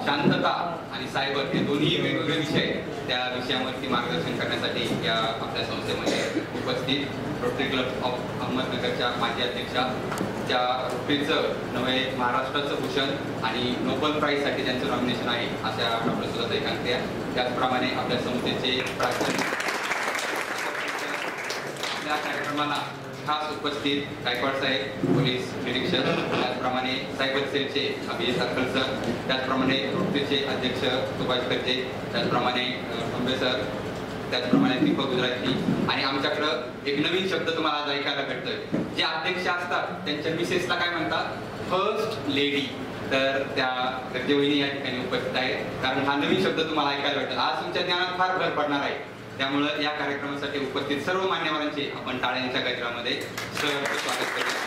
शांतता आणि सायबर हे दोन्ही वेगवेगळे विषय, त्या विषयावरती मार्गदर्शन करण्यासाठी या आपल्या संस्थेमध्ये उपस्थित रोटरी क्लब ऑफ अहमदनगरच्या माजी अध्यक्षा, त्या रोटरीचं नवे महाराष्ट्राचं भूषण आणि नोबेल प्राईजसाठी त्यांचं नॉमिनेशन आहे अशा डॉक्टर सुजाताई कांगते. त्याचप्रमाणे आपल्या संस्थेचे आपल्या कार्यक्रमाला खास उपस्थित गायकवाड साहेब पोलीस निरीक्षक, त्याचप्रमाणे सायबर सेलचे अभिजित अक्कल सर, त्याचप्रमाणे रोटरीचे अध्यक्ष सुभाष करजे, त्याचप्रमाणे ठोंबे सर, त्याचप्रमाणे दीपक गुजराती. आणि आमच्याकडं एक नवीन शब्द तुम्हाला आज ऐकायला भेटतोय. जे अध्यक्ष असतात त्यांच्या मिसेसला काय म्हणतात? First lady. तर त्या गर्जे वहिनी या ठिकाणी उपस्थित आहेत, कारण हा नवीन शब्द तुम्हाला ऐकायला भेटतो. आज तुमच्या ज्ञानात फार भर पडणार आहे. त्यामुळं या कार्यक्रमासाठी उपस्थित सर्व मान्यवरांचे आपण टाळ्यांच्या गजरामध्ये सहर्ष स्वागत करूया.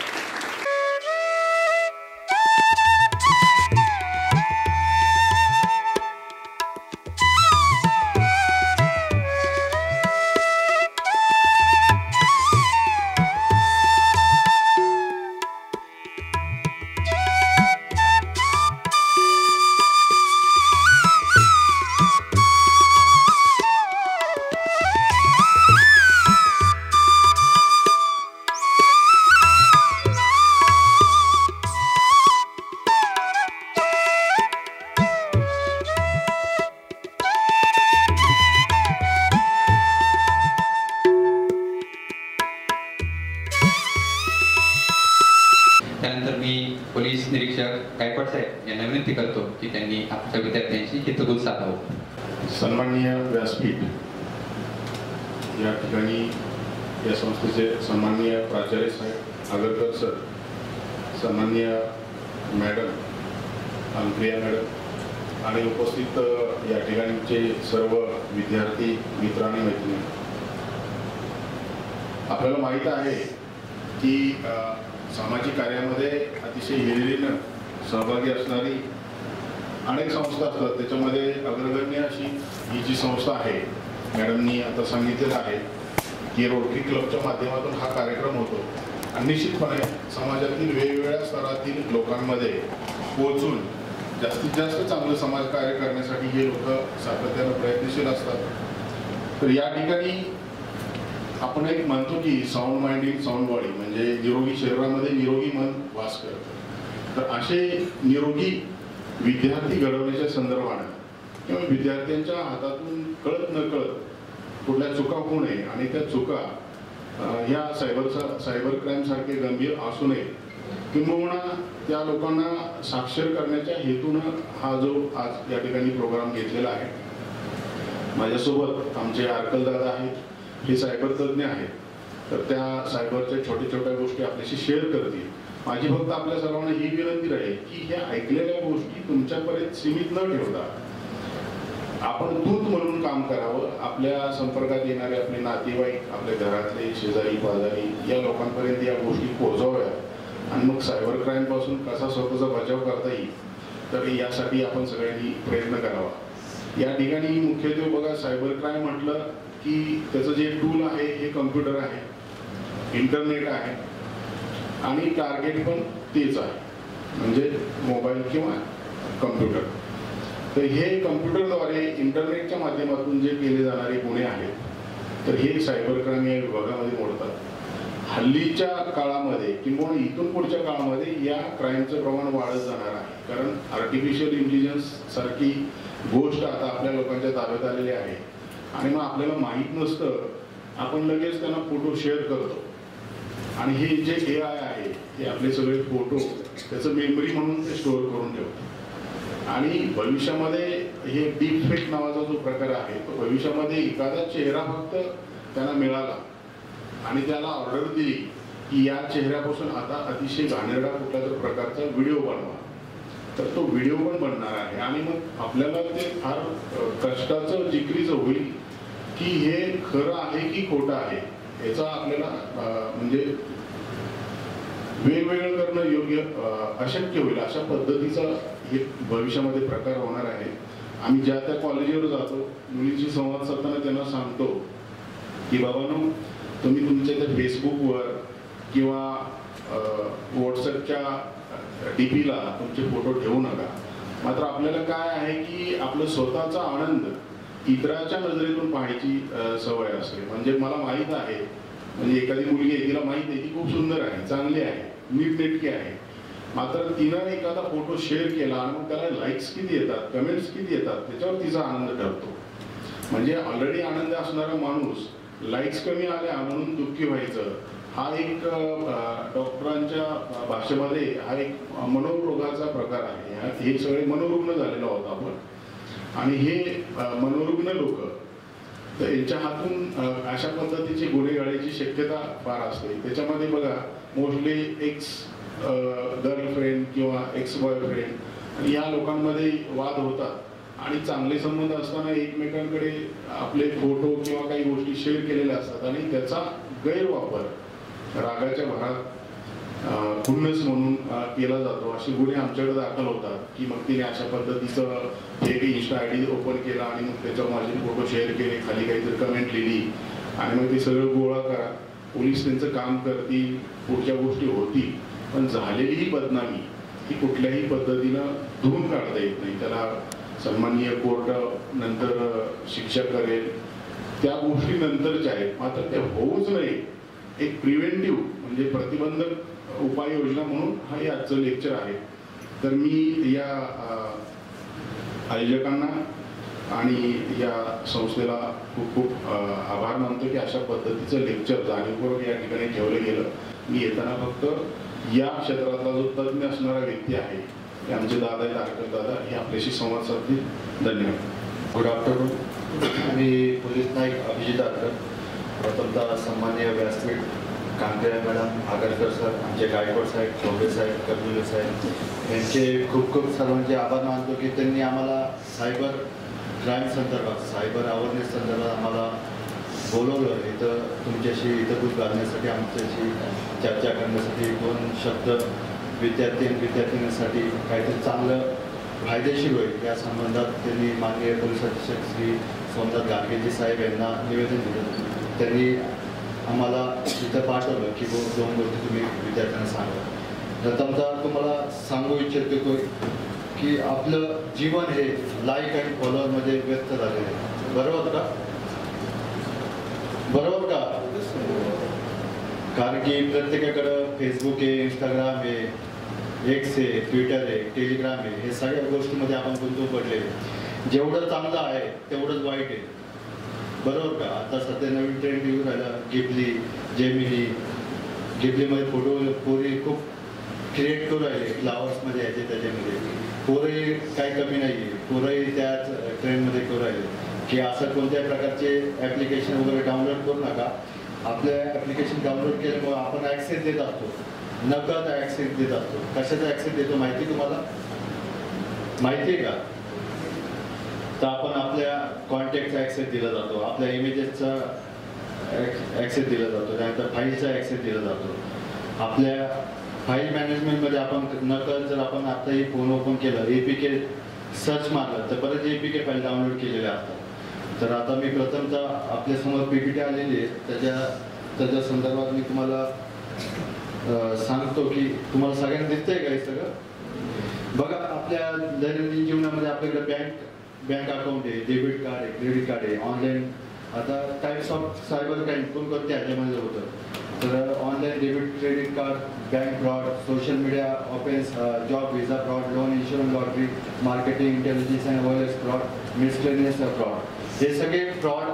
त्यानंतर मी पोलीस निरीक्षक गायकवाड साहेब यांना विनंती करतो की त्यांनी आपल्या विद्यार्थ्यांशी हितगुज साधावं. सन्माननीय व्यासपीठ, या ठिकाणी या संस्थेचे सन्माननीय प्राचार्य साहेब आगरकर सर, सन्माननीय मॅडम प्रिया मॅडम आणि उपस्थित या ठिकाणचे सर्व विद्यार्थी मित्र आणि मैत्रिणी, आपल्याला माहीत आहे की सामाजिक कार्यामध्ये अतिशय हिरिरीनं सहभागी असणारी अनेक संस्था असतात. त्याच्यामध्ये अग्रगण्य अशी ही जी संस्था आहे, मॅडमनी आता सांगितलेलं आहे की रोटरी क्लबच्या माध्यमातून हा कार्यक्रम होतो आणि निश्चितपणे समाजातील वेगवेगळ्या स्तरातील लोकांमध्ये पोहोचून जास्तीत जास्त चांगलं समाजकार्य करण्यासाठी हे लोक सातत्यानं प्रयत्नशील असतात. तर या ठिकाणी आपण एक म्हणतो की sound mind in sound body, म्हणजे निरोगी शरीरामध्ये निरोगी मन वास करतं. तर असे निरोगी विद्यार्थी घडवण्याच्या संदर्भानं किंवा विद्यार्थ्यांच्या हातातून कळत न कळत कुठल्या चुका होऊ नये आणि त्या चुका ह्या सायबर क्राईम सारखे गंभीर असू नये किंबहुना त्या लोकांना साक्षर करण्याच्या हेतूनं हा जो आज या ठिकाणी प्रोग्राम घेतलेला आहे. माझ्यासोबत आमचे आरकल दादा आहेत, हे सायबर तज्ज्ञ आहेत. तर त्या सायबरच्या छोट्या छोट्या गोष्टी आपल्याशी शेअर करतील. माझी फक्त आपल्या सर्वांना ही विनंती राहील की ह्या ऐकलेल्या गोष्टी तुमच्यापर्यंत सीमित न ठेवता आपण दूत म्हणून काम करावं. आपल्या संपर्कात येणारे आपले नातेवाईक, आपल्या घरातले शेजारी पाजारी या लोकांपर्यंत या गोष्टी पोहोचवाव्या आणि मग सायबर क्राईम पासून कसा स्वतःचा बचाव करता येईल तर यासाठी आपण सगळ्यांनी प्रयत्न करावा. या ठिकाणी मुख्यत्वे बघा, सायबर क्राईम म्हटलं की त्याचं जे टूल आहे हे कम्प्युटर आहे, इंटरनेट आहे आणि टार्गेट पण तेच आहे, म्हणजे मोबाईल किंवा कम्प्युटर. तर हे कम्प्युटरद्वारे इंटरनेटच्या माध्यमातून जे केले जाणारे गुन्हे आहेत तर हे सायबर क्राईम या विभागामध्ये मोडतात. हल्लीच्या काळामध्ये किंवा इथून पुढच्या काळामध्ये या क्राईमचं प्रमाण वाढत जाणार आहे, कारण आर्टिफिशियल इंटेलिजन्स सारखी गोष्ट आता आपल्या लोकांच्या ताब्यात आलेली आहे आणि मग आपल्याला माहीत नसतं, आपण लगेच त्यांना फोटो शेअर करतो आणि हे जे AI आहे ते आपले सगळे फोटो त्याचं मेमरी म्हणून ते स्टोअर करून ठेवतो. आणि भविष्यामध्ये हे डीप फेक नावाचा जो प्रकार आहे तो भविष्यामध्ये एखादा चेहरा फक्त त्यांना मिळाला आणि त्याला ऑर्डर दिली की या चेहऱ्यापासून आता अतिशय घाणेरडा कुठल्या तर प्रकारचा व्हिडिओ बनवा, तर तो व्हिडिओ पण बनणार आहे. आणि मग आपल्याला ते फार कष्टाचं जिकरीचं होईल की हे खरं आहे की खोटं आहे, याचा आपल्याला म्हणजे वेगवेगळं करणं योग्य अशक्य होईल. अशा पद्धतीचा हे भविष्यामध्ये प्रकार होणार आहे. आम्ही ज्या त्या कॉलेजवर जातो, मुलींशी संवाद साधताना त्यांना सांगतो की बाबांनो, तुम्ही तुमच्या त्या फेसबुकवर किंवा व्हॉट्सअपच्या DPला तुमचे फोटो ठेवू नका. मात्र आपल्याला काय आहे की आपलं स्वतःचा आनंद इतराच्या नजरेतून पाहण्याची सवय असते. म्हणजे मला माहीत आहे, म्हणजे एखादी मुलगी आहे तिला माहीत आहे ती खूप सुंदर आहे, चांगली आहे, नीटनेटकी आहे, मात्र तिनं एखादा फोटो शेअर केला आणि मग त्याला लाईक्स किती येतात, कमेंट्स किती येतात, त्याच्यावर तिचा आनंद ठरतो. म्हणजे ऑलरेडी आनंद असणारा माणूस लाईक्स कमी आल्या म्हणून दुःखी व्हायचं, हा एक डॉक्टरांच्या भाषेमध्ये हा एक मनोरोगाचा प्रकार आहे. हे सगळे मनोरुग्ण झालेलो आहोत आपण. आणि हे मनोरुग्ण लोक तर यांच्या हातून अशा पद्धतीची गुन्हे घडायची शक्यता फार असते. त्याच्यामध्ये बघा मोस्टली एक्स गर्लफ्रेंड किंवा एक्स बॉयफ्रेंड या लोकांमध्ये वाद होतात आणि चांगले संबंध असताना एकमेकांकडे आपले फोटो किंवा काही गोष्टी शेअर केलेल्या असतात आणि त्याचा गैरवापर रागाच्या भरात खुन्नस म्हणून केला जातो. असे गुन्हे आमच्याकडे दाखल होतात की मग तिने अशा पद्धतीचं एक इन्स्टा आय डी ओपन केला आणि मग त्याच्यावर माझे फोटो शेअर केले, खाली काहीतरी कमेंट लिहिली आणि मग ते सगळं गोळा करा, पोलीस त्यांचं काम करतील, पुढच्या गोष्टी होतील. पण झालेली ही बदनामी ही कुठल्याही पद्धतीनं धुवून काढता येत नाही. त्याला सन्माननीय कोर्ट नंतर शिक्षा करेल, त्या गोष्टी नंतरच्या आहेत. मात्र ते होऊच नये एक प्रिव्हेंटिव्ह म्हणजे प्रतिबंधक उपाययोजना म्हणून हा आजचं लेक्चर आहे. तर मी या आयोजकांना आणि या संस्थेला खूप खूप आभार मानतो की अशा पद्धतीचं लेक्चर जाणीवपूर्वक या ठिकाणी ठेवलं गेलं. मी येताना फक्त या क्षेत्रातला जो तज्ज्ञ असणारा व्यक्ती आहे ते आमचे दादा आहेत, तारकत दादा, हे आपल्याशी संवाद साधतील. धन्यवाद. Good afternoon. मी पोलीस नाईक अभिजित आडकर. प्रथमतः सन्माननीय व्यासपीठ कांकरे मॅडम, आगरकर सर, आमचे गायकवाड साहेब, चौबे साहेब, कर्जुले साहेब यांचे खूप खूप सर्वांचे आभार मानतो की त्यांनी आम्हाला सायबर क्राईम संदर्भात, सायबर अवेअरनेस संदर्भात आम्हाला बोलवलं इथं तुमच्याशी इथं घालण्यासाठी, आमच्याशी चर्चा करण्यासाठी, 2 शब्द विद्यार्थी आणि विद्यार्थिनींसाठी काहीतरी चांगलं फायदेशीर होईल या संबंधात त्यांनी माननीय पोलीस अधीक्षक श्री सोमनाथ गाडगेजी साहेब यांना निवेदन दिलं. त्यांनी आम्हाला इथं पाठवलं की 2 गोष्टी तुम्ही विद्यार्थ्यांना सांगा. प्रथमतः तुम्हाला सांगू इच्छितो की आपलं जीवन हे लाईक आणि फॉलोअरमध्ये व्यस्त झालेलं आहे. बरोबर का? बरोबर का? कारण की प्रत्येकाकडं फेसबुक आहे, इंस्टाग्राम आहे, एक्स आहे, ट्विटर आहे, टेलिग्राम आहे, हे सगळ्या गोष्टीमध्ये आपण गुंतून पडले. जेवढं चांगलं आहे तेवढंच वाईट आहे. बरोबर का? आता सध्या नवीन ट्रेंड येऊन राहिला गिबली, जेमिनी. गिबलीमध्ये फोटो पोरी खूप क्रिएट करू राहिले, फ्लावर्समध्ये यायचे, त्याच्यामध्ये पोरही काही कमी नाही आहे, पोरही त्याच ट्रेंडमध्ये करू राहिले की असं कोणत्याही प्रकारचे ॲप्लिकेशन वगैरे डाउनलोड करू नका. आपल्या ॲप्लिकेशन डाउनलोड केल्यामुळे आपण ॲक्सेस देत असतो, नकद ॲक्सेस देत असतो. कशाचा ॲक्सेस देतो माहिती तुम्हाला? माहिती आहे का? तर आपण आपल्या कॉन्टॅक्टचा ॲक्सेस दिला जातो, आपल्या इमेजेसचा ॲक्सेस दिला जातो, त्यानंतर फाईलचा ॲक्सेस दिला जातो. आपल्या फाईल मॅनेजमेंटमध्ये आपण नकल जर आपण आत्ताही फोन ओपन केलं, APK सर्च मारलं तर बरेच APK फाईल डाउनलोड केलेल्या असतात. तर आता मी प्रथमतः आपल्यासमोर PPT आलेली आहे, त्याच्या संदर्भात मी तुम्हाला सांगतो की तुम्हाला सगळ्यांना दिसतंय का हे सगळं? बघा, आपल्या दैनंदिन जीवनामध्ये आपल्याकडे बँक अकाउंट आहे, डेबिट कार्ड आहे, क्रेडिट कार्ड आहे, ऑनलाईन. आता टाइप्स ऑफ सायबर क्राईम कोण करते ह्याच्यामध्ये होतं. तर online debit, credit card, bank fraud, social media offence, job visa fraud, loan insurance lottery, marketing intelligence and violence fraud, miscellaneous fraud, हे सगळे फ्रॉड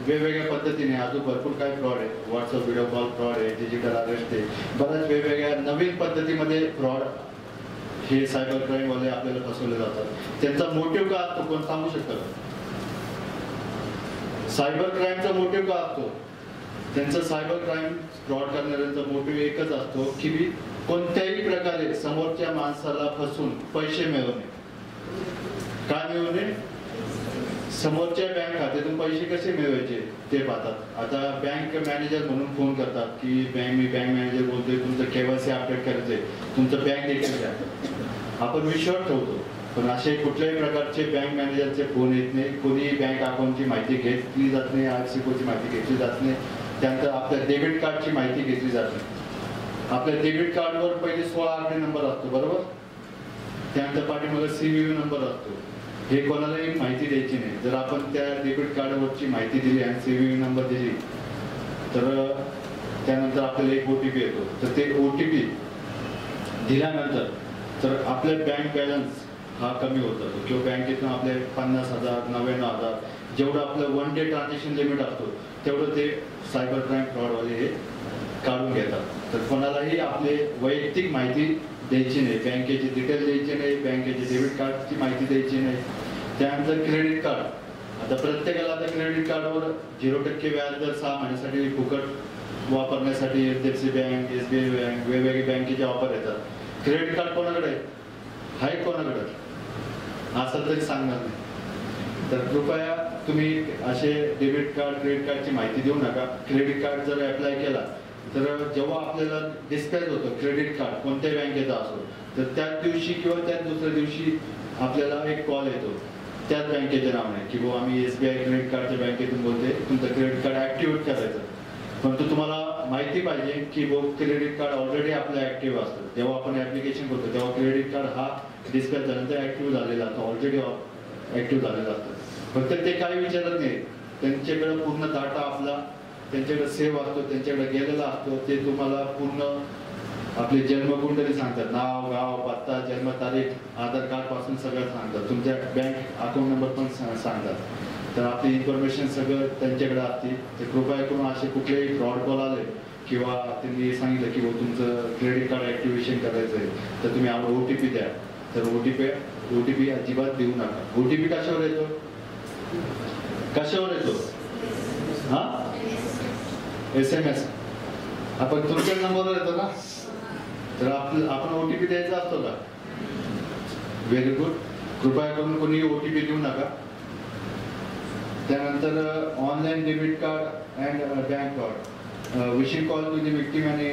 वेगवेगळ्या पद्धतीने. अजून भरपूर काही फ्रॉड आहे. व्हॉट्सअप व्हिडिओ कॉल फ्रॉड आहे, डिजिटल अरेस्ट आहे, बऱ्याच वेगवेगळ्या नवीन पद्धतीमध्ये फ्रॉड हे सायबर क्राईमवाले आपल्याला फसवले जातात. त्यांचा मोटिव्ह का असतो कोण सांगू शकतं? सायबर क्राईमचा मोटिव्ह का असतो? त्यांचा सायबर क्राईम फ्रॉड करणाऱ्यांचा मोटिव्ह एकच असतो की कोणत्याही प्रकारे समोरच्या माणसाला फसवून पैसे मिळवणे. काय मिळवणे? समोरच्या बँक खात्यातून पैसे कसे मिळवायचे ते पाहतात. आता बँक मॅनेजर म्हणून फोन करतात की मी बँक मॅनेजर बोलतोय, तुमचं KYC अपडेट करायचंय, तुमचं बँक डिटेल्स द्या. आपण विश्वास ठेवतो, पण असे कुठल्याही प्रकारचे बँक मॅनेजरचे फोन येत नाही. कोणीही बँक अकाउंटची माहिती घेतली जात नाही, IFSC माहिती घेतली जात नाही. त्यानंतर आपल्या डेबिट कार्डची माहिती घेतली जात नाही. आपल्या डेबिट कार्डवर पहिले 16 अंकी नंबर असतो, बरोबर? त्यानंतर पाठीमागे CVV नंबर असतो. हे कोणालाही माहिती द्यायची नाही. जर आपण त्या डेबिट कार्डवरची माहिती दिली आणि CVV नंबर दिली तर त्यानंतर आपल्याला एक OTP येतो. तर ते OTP दिल्यानंतर तर आपल्या बँक बॅलन्स हा कमी होत जातो किंवा बँकेतून आपले 50,000 99,000 जेवढं आपलं 1 डे ट्रान्झॅक्शन लिमिट असतो तेवढं ते सायबर क्राईम फ्रॉडवाले हे काढून घेतात. तर कोणालाही आपले वैयक्तिक माहिती द्यायची नाही, बँकेची डिटेल द्यायची नाही, बँकेची डेबिट कार्डची माहिती द्यायची नाही. त्यानंतर क्रेडिट कार्ड. आता प्रत्येकाला आता क्रेडिट कार्डवर 0% व्याज दर 6 महिन्यासाठी फुकट वापरण्यासाठी HDFC बँक, SBI बँक, वेगवेगळे बँकेचे ऑफर येतात. क्रेडिट कार्ड कोणाकडे आहे कोणाकडे असं तरी सांगणार नाही. तर कृपया तुम्ही असे डेबिट कार्ड क्रेडिट कार्डची माहिती देऊ नका. क्रेडिट कार्ड जर अप्लाय केला तर जेव्हा आपल्याला डिस्पॅच होतं क्रेडिट कार्ड कोणत्या बँकेचा असो तर त्याच दिवशी किंवा त्याच दुसऱ्या दिवशी आपल्याला एक कॉल येतो त्याच बँकेच्या नावाने की बुवा आम्ही SBI क्रेडिट कार्डच्या बँकेतून बोलते, तुमचं क्रेडिट कार्ड ऍक्टिव्हेट करायचं. परंतु तुम्हाला माहिती पाहिजे की क्रेडिट कार्ड ऑलरेडी आपलं ऍक्टिव्ह असतं. जेव्हा आपण ऍप्लिकेशन करतो तेव्हा क्रेडिट कार्ड हा डिस्पॅच झाल्यानंतर ऍक्टिव्ह झालेला असतो, ऑलरेडी ऍक्टिव्ह झालेला असतं. फक्त ते काही विचारत नाही, त्यांच्याकडे पूर्ण डाटा आपला त्यांच्याकडे सेव्ह असतो, त्यांच्याकडे गेलेला असतो. ते तुम्हाला पूर्ण आपले जन्मकुंडली सांगतात, नाव गाव पत्ता जन्मतारीख आधार कार्ड पासून सगळं सांगतात, तुमच्या बँक अकाउंट नंबर पण सांगतात. तर आपली इन्फॉर्मेशन सगळं त्यांच्याकडे असते. तर कृपया करून असे कुठलेही फ्रॉड कॉल आले किंवा त्यांनी सांगितलं की तुमचं क्रेडिट कार्ड ऍक्टिव्हेशन करायचं आहे तर तुम्ही आम्हाला OTP द्या. तर OTP अजिबात देऊ नका. OTP कशावर येतो हा SMS आपण तुमच्या नंबरवर येतो ना. तर आपण OTP द्यायचा असतो का? Very good. कृपया करून कोणी OTP देऊ नका. त्यानंतर online debit card and bank card vishing call to the victim आणि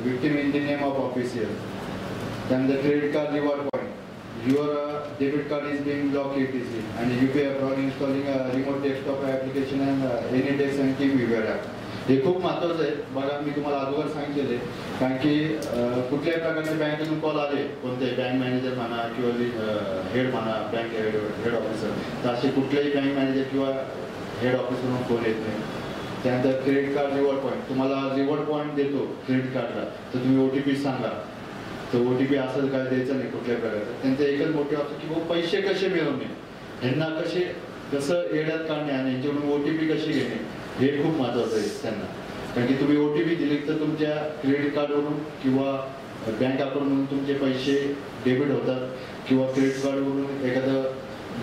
victim in the name of official. त्यानंतर credit card reward point, your debit card is being block etc. आणि UPI fraud installing remote desktop application and AnyDesk and TeamViewer app. हे खूप महत्त्वाचं आहे. बघा मी तुम्हाला अगोदर सांगितलेले कारण की कुठल्याही प्रकारचे बँकेतून कॉल आले कोणते बँक मॅनेजर म्हणा किंवा हेड म्हणा बँक हेड ऑफिसर तर असे कुठलेही बँक मॅनेजर किंवा हेड ऑफिसवरून फोन येत नाही. त्यानंतर क्रेडिट कार्ड रिवॉर्ड पॉईंट, तुम्हाला रिवॉर्ड पॉईंट देतो क्रेडिट कार्डला तर तुम्ही OTP सांगा. तर OTP असं काय द्यायचं नाही कुठल्या प्रकारचं. त्यांचं एकच मोटिव्ह असतो की पैसे कसे मिळवणे, ह्यांना कसं येड्यात काढणे आणि यांच्याकडून OTP कशी घेणे हे खूप महत्त्वाचं आहे त्यांना. कारण की तुम्ही OTP दिली तर तुमच्या क्रेडिट कार्डवरून किंवा बँक अकाउंटमधून तुमचे पैसे डेबिट होतात किंवा क्रेडिट कार्डवरून एखादं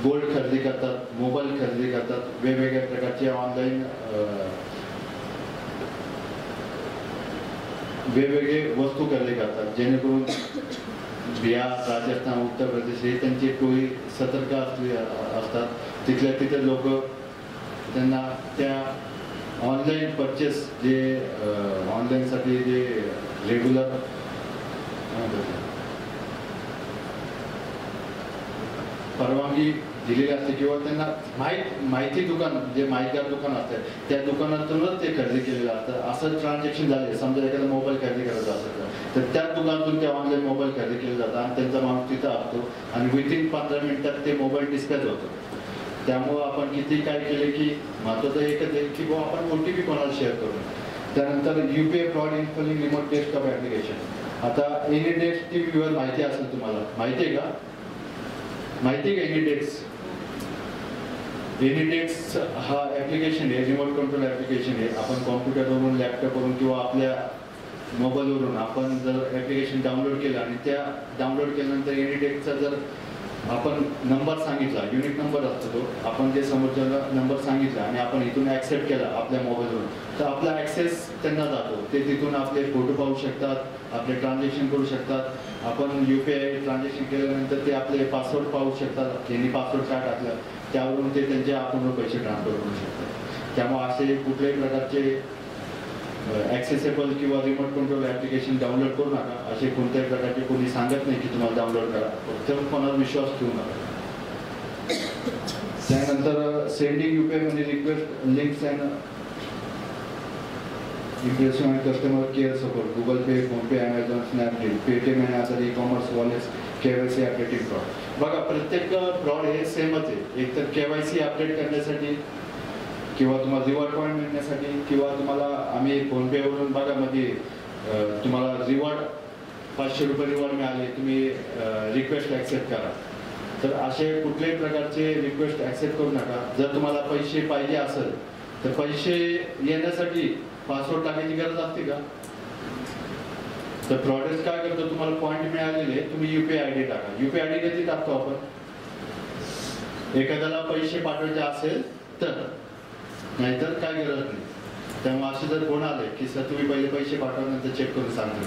गोल्ड खरेदी करतात, मोबाईल खरेदी करतात, वेगवेगळ्या प्रकारचे ऑनलाईन वेगवेगळे वस्तू खरेदी करतात. जेणेकरून बिहार, राजस्थान, उत्तर प्रदेश हे त्यांची टोळी सतर्क असतात. तिथल्या तिथे लोक त्यांना त्या ऑनलाईन परचेस जे ऑनलाईनसाठी जे रेग्युलर परवानगी दिलेली असते किंवा त्यांना माहिती दुकान जे माहितगार दुकान असतात त्या दुकानातूनच ते खरेदी केलेलं असतं. असं ट्रान्झॅक्शन झाले समजा एखादा मोबाईल खरेदी करायचा असेल तर त्याच दुकानातून ते ऑनलाईन मोबाईल खरेदी केले जातात आणि त्यांचा माणूस तिथं असतो आणि विदिन 15 मिनिटात ते मोबाईल डिस्पॅच होतो. त्यामुळं आपण किती काय केले की महत्त्वाचं एकच आहे की आपण OTP कोणाला शेअर करू. त्यानंतर UPI fraud installing remote desktop application. आता एनीडेस्क टी व्हीवर माहिती असेल तुम्हाला, माहिती आहे का? माहिती आहे का एनीडेस्क हा ॲप्लिकेशन आहे, रिमोट कंट्रोल ॲप्लिकेशन आहे. आपण कॉम्प्युटरवरून लॅपटॉपवरून किंवा आपल्या मोबाईलवरून आपण जर ॲप्लिकेशन डाउनलोड केलं आणि त्या डाउनलोड केल्यानंतर एनीडेस्कचा जर आपण नंबर सांगितला, युनिक नंबर असतो तो, आपण जे समोरच्याला नंबर सांगितला आणि आपण इथून ॲक्सेप्ट केला आपल्या मोबाईलवरून तर आपला ॲक्सेस त्यांना जातो. ते तिथून आपले फोटो पाहू शकतात, आपले ट्रान्झॅक्शन करू शकतात. आपण UPI ट्रान्झॅक्शन केल्यानंतर ते आपले पासवर्ड पाहू शकतात. त्यांनी पासवर्ड काय टाकलं त्यावरून ते त्यांच्या अकाउंटवर पैसे ट्रान्सफर करू शकतात. त्यामुळे असे कुठल्याही प्रकारचे ॲक्सेसेबल किंवा रिमोट कंट्रोल ॲप्लिकेशन डाउनलोड करू नका. असे कोणत्याही प्रकारचे कोणी सांगत नाही की तुम्हाला डाउनलोड करा, फक्त कोणावर विश्वास ठेवू नका. त्यानंतर सेंडिंग UPI म्हणजे request links and impression and customer care support, Google Pay, PhonePe, Amazon, Snapdeal, Paytm आणि other ecommerce wallets KYC updating fraud. बघा प्रत्येक फ्रॉड हे सेमच आहे. एक तर KYC अपडेट करण्यासाठी किंवा तुम्हाला रिवॉर्ड पॉईंट मिळण्यासाठी किंवा तुम्हाला आम्ही फोनपेवरून बघा मध्ये तुम्हाला रिवॉर्ड 500 रुपये रिवॉर्ड मिळाले, तुम्ही रिक्वेस्ट ॲक्सेप्ट करा. तर असे कुठल्याही प्रकारचे रिक्वेस्ट ॲक्सेप्ट करू नका. जर तुम्हाला पैसे पाहिजे असेल तर पैसे येण्यासाठी पासवर्ड टाकायची गरज असते का? तर फ्रॉडर्स काय करतो, तुम्हाला पॉईंट मिळालेले तुम्ही UPI ID टाका. UPI ID कधी टाकतो आपण? एखाद्याला पैसे पाठवायचे असेल तर, नाहीतर काय गरज नाही. त्यामुळे असे जर फोन आले की सर तुम्ही पहिले पैसे पाठवा नंतर चेक करून सांगतो.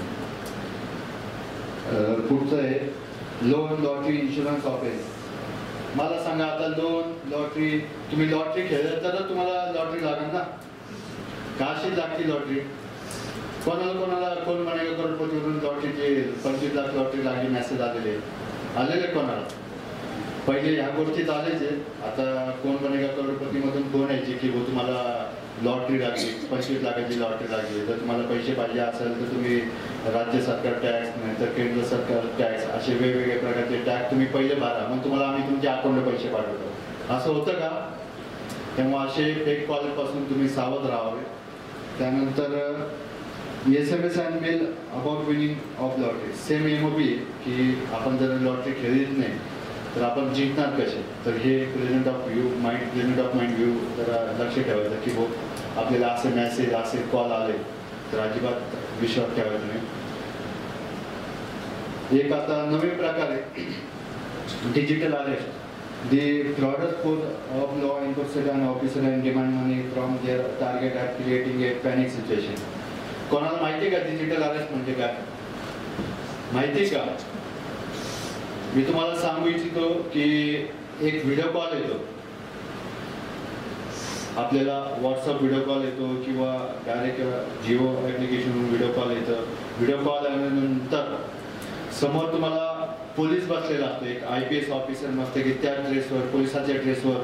पुढचं आहे लोन लॉटरी इन्शुरन्स ऑफिस. मला सांगा आता लोन लॉटरी, तुम्ही लॉटरी खेळलं तर तुम्हाला लॉटरी लागेल ना? काशी लागते लॉटरी. कोणाला कोण म्हणे करोडपतीवरून लॉटरीचे 25 लाख लॉटरी लागली मेसेज आलेले कोणाला? पहिले ह्या गोष्टी चालायचे. आता कोण बनेगा करोडपती मधून फोन यायचे की वो तुम्हाला लॉटरी लागली, 25 लाखाची लॉटरी लागली. जर तुम्हाला पैसे पाहिजे असेल तर तुम्ही राज्य सरकार टॅक्स नाहीतर केंद्र सरकार टॅक्स असे वेगवेगळे प्रकारचे टॅक्स तुम्ही पहिले भरा, मग तुम्हाला आम्ही तुमच्या अकाउंटला पैसे पाठवतो. असं होतं का? तेव्हा असे फेक कॉल पासून तुम्ही सावध राहावे. त्यानंतर SMS and mail about winning of lottery. Same MOP की आपण जर लॉटरी खेळलीच नाही तर आपण जिंकणार कसे? तर हे प्रेझेंट ऑफ माइंड व्ह्यू जरा लक्ष ठेवायचं की हो आपल्याला असे मेसेज असे कॉल आले तर अजिबात विश्वास ठेवायचा नाही. एक आता नवीन प्रकार आहे digital arrest. The fraudulent code of law enforcement and officer and demand money from their target at creating a panic situation. कोणाला माहिती का डिजिटल अरेस्ट म्हणजे काय? माहिती का? मी तुम्हाला सांगू इच्छितो की एक व्हिडिओ कॉल येतो आपल्याला, व्हॉट्सअप व्हिडिओ कॉल येतो किंवा डायरेक्ट जिओ ॲप्लिकेशनवरून व्हिडिओ कॉल येतं. व्हिडिओ कॉल आल्यानंतर समोर तुम्हाला पोलीस बसलेला असतो, एक IPS ऑफिसर नसते की त्या ड्रेसवर, पोलिसाच्या ड्रेसवर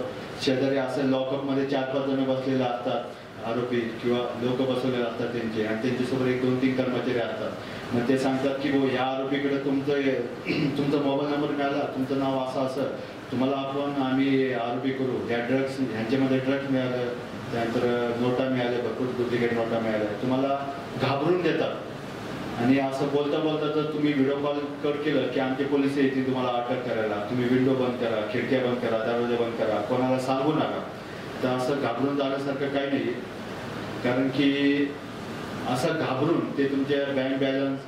शेजारी असेल लॉकअपमध्ये 4-5 जण बसलेले असतात, आरोपी किंवा लोक बसवलेले असतात त्यांचे, आणि त्यांच्यासोबत 1-2-3 कर्मचारी असतात. मग ते सांगतात की हो या आरोपीकडे तुमचा मोबाईल नंबर मिळाला, तुमचं नाव असं तुम्हाला आम्ही आरोपी करू, ह्या ड्रग्स ह्यांच्यामध्ये ड्रग्स मिळालं, त्यानंतर नोटा मिळाल्या, भरपूर डुप्लिकेट नोटा मिळाल्या, तुम्हाला घाबरून देतात. आणि असं बोलता बोलता जर तुम्ही व्हिडिओ कॉल कट केलं की आमचे पोलीस येतील तुम्हाला अटक करायला, तुम्ही विंडो बंद करा, खिडक्या बंद करा, दरवाजे बंद करा, कोणाला सांगू नका. तर असं घाबरून जाण्यासारखं काही नाही. कारण की असं घाबरून ते तुमच्या bank balance,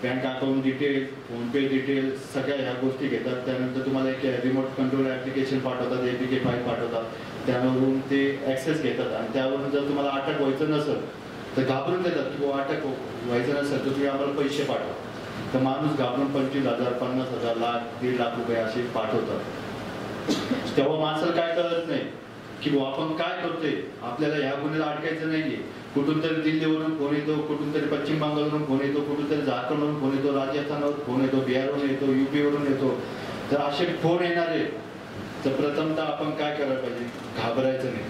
bank account detail, PhonePe detail सगळ्या ह्या गोष्टी घेतात. त्यानंतर तुम्हाला एक रिमोट कंट्रोल ॲप्लिकेशन पाठवतात, APK फाईल पाठवतात, त्यावरून ते ॲक्सेस घेतात. आणि त्यावरून जर तुम्हाला अटक व्हायचं नसेल तर घाबरून देतात की अटक व्हायचं नसेल तर तुम्ही आम्हाला पैसे पाठवा. तर माणूस घाबरून 25,000, 50,000, लाख, 1.5 लाख रुपये असे पाठवतात. तेव्हा माणसाला काय कळत नाही की आपण काय करतोय, आपल्याला ह्या गुन्ह्याला अटकायचं नाहीये. कुठून तरी दिल्लीवरून फोन येतो, कुठून तरी पश्चिम बंगालवरून फोन येतो, कुठून तरी झारखंडवरून फोन येतो, राजस्थानवरून फोन येतो, बिहारवरून येतो, UP वरून येतो. तर असे फोन येणारे तर प्रथमतः आपण काय करायला पाहिजे? घाबरायचं नाही.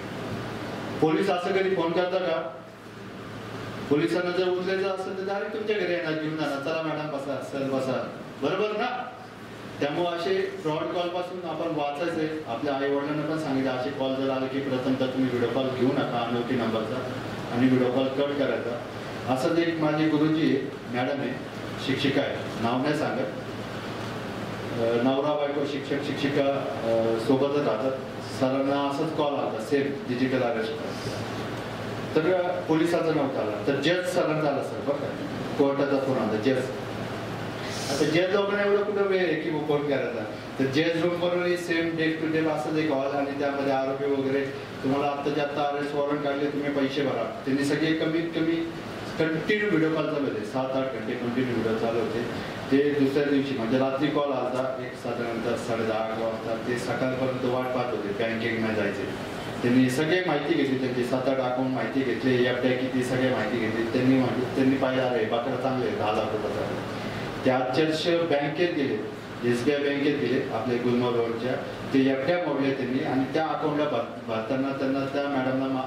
पोलीस असं कधी फोन करतात का? पोलिसांना जर उचलायचं असेल तर डायरेक्ट तुमच्या घरी येणार, घेऊन जाणार, चला मॅडम बसा, सर बसा, बरोबर ना? त्यामुळे असे फ्रॉड कॉल पासून आपण वाचायचंय. आपल्या आई वडिलांना पण सांगितलं असे कॉल जर आले की प्रथमतः तुम्ही व्हिडिओ कॉल घेऊ नका अनोळखी नंबरचा आणि व्हिडिओ कॉल कट करायचा. असंच एक माझी गुरुजी मॅडम आहे, शिक्षिका आहे, नाव नाही सांगत, नवरा बायको शिक्षक शिक्षिका सोबतच राहतात. सरांना असंच कॉल आला सेम डिजिटल अरेस्ट. तर पोलिसाचा नव्हता आला तर जज सरांचा आला. सर बघा कोर्टाचा फोन आला जज. आता जज लोकांना एवढं कुठं वेळ आहे की फोन करायचा. तर जज रूमवरून सेम डे टू डे असंच एक कॉल आणि त्यामध्ये आरोपी वगैरे तुम्हाला आत्ताच्या आत्ता अरेस्ट वॉरंट काढले, तुम्ही पैसे भरा. त्यांनी सगळे कमीत कमी कंटिन्यू व्हिडिओ कॉल चालू होते, 7-8 घंटे कंटिन्यू व्हिडिओ चालू होते. ते दुसऱ्या दिवशी म्हणजे रात्री कॉल आला एक साधारणतः 10:30 वाजता, ते सकाळपर्यंत वाट पाहत होते बँकेकडे जायचे. त्यांनी सगळे माहिती घेतली, त्यांची 7-8 अकाउंट माहिती घेतली, FDI किती सगळे माहिती घेतली. त्यांनी पाहिलं अरे बाकडं चांगले 10 लाख रुपये. ते अक्षरश बँकेत गेले, SBI बँकेत गेले आपल्या गुलमर्ग रोडच्या. ते FDI मोडले त्यांनी आणि त्या अकाउंटला भरताना त्यांना त्या मॅडमला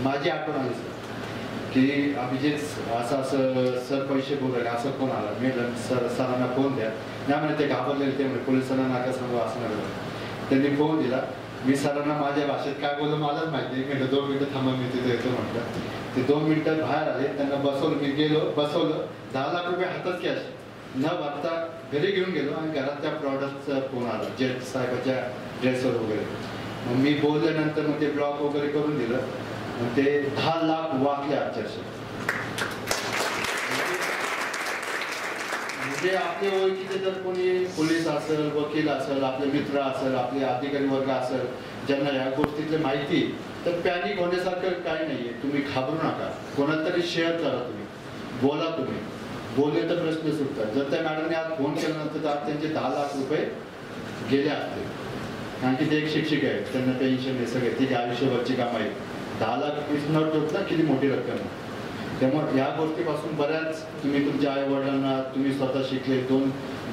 माझी आठवण आली सर की अभिजित असं सर पैसे बोलले, असं फोन आला. मी सरांना फोन द्या. नाही म्हणे ते घाबरलेले, ते म्हणजे पोलिसांना नाका सांगू असं नाही. त्यांनी फोन दिला. मी सरांना माझ्या भाषेत काय बोललो मलाच माहिती. मी 2 मिनिटं थांबा, मी तिथे येतो म्हटलं. ते 2 मिनिटात बाहेर आले. त्यांना बसवलं. मी गेलो, बसवलं. 10 लाख रुपये हातात कॅश न भरता घरी घेऊन गेलो आणि घरात त्या प्रॉडक्टचा फोन आला, जेट साहेबाच्या ड्रेसवर वगैरे. मग मी बोलल्यानंतर मग ते ब्लॉक वगैरे करून दिलं. मग ते 10 लाख वाचले अक्षरशः. म्हणजे आपले ओळखीचे जर कोणी पोलीस असेल, वकील असेल, आपले मित्र असेल, आपले अधिकारी वर्ग असेल, ज्यांना या गोष्टीतली माहिती, तर पॅनिक होण्यासारखं काही नाहीये. तुम्ही घाबरू नका. कोणाला तरी शेअर करा, तुम्ही बोला. तुम्ही बोलले तर प्रश्न सुटतात. जर त्या मॅडमने आज फोन केल्यानंतर तर आज त्यांचे 10 लाख रुपये गेले असते. कारण की ते एक शिक्षक आहेत, त्यांना पेन्शन हे सगळे ती आयुष्यभरची काम आहे. 10 लाख इज नॉट होत ना, किती मोठी रक्कम. त्यामुळे या गोष्टीपासून बऱ्याच तुम्ही तुमच्या आई वडिलांना, तुम्ही स्वतः शिकले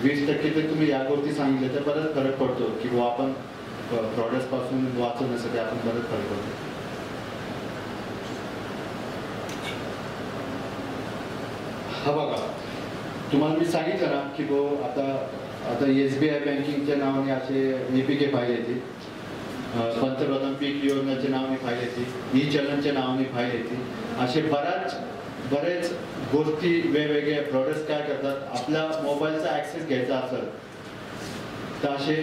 20% तर तुम्ही या गोष्टी सांगितल्या तर बराच फरक पडतो की बुवा आपण प्रॉडक्ट पासून वाचवण्यासाठी आपण बरंच फरक पडतो. हा बघा, तुम्हाला मी सांगितलं ना की आता SBI बँकिंगच्या नावाने असे APK फाईल येते, पंतप्रधान पीक योजनेच्या नावाने फाईल येते, ई-चलनच्या नावाने फाईल येते. असे बरेच गोष्टी वेगवेगळे प्रोडक्ट्स काय करतात, आपल्या मोबाईलचा ऍक्सेस घ्यायचा असेल तर असे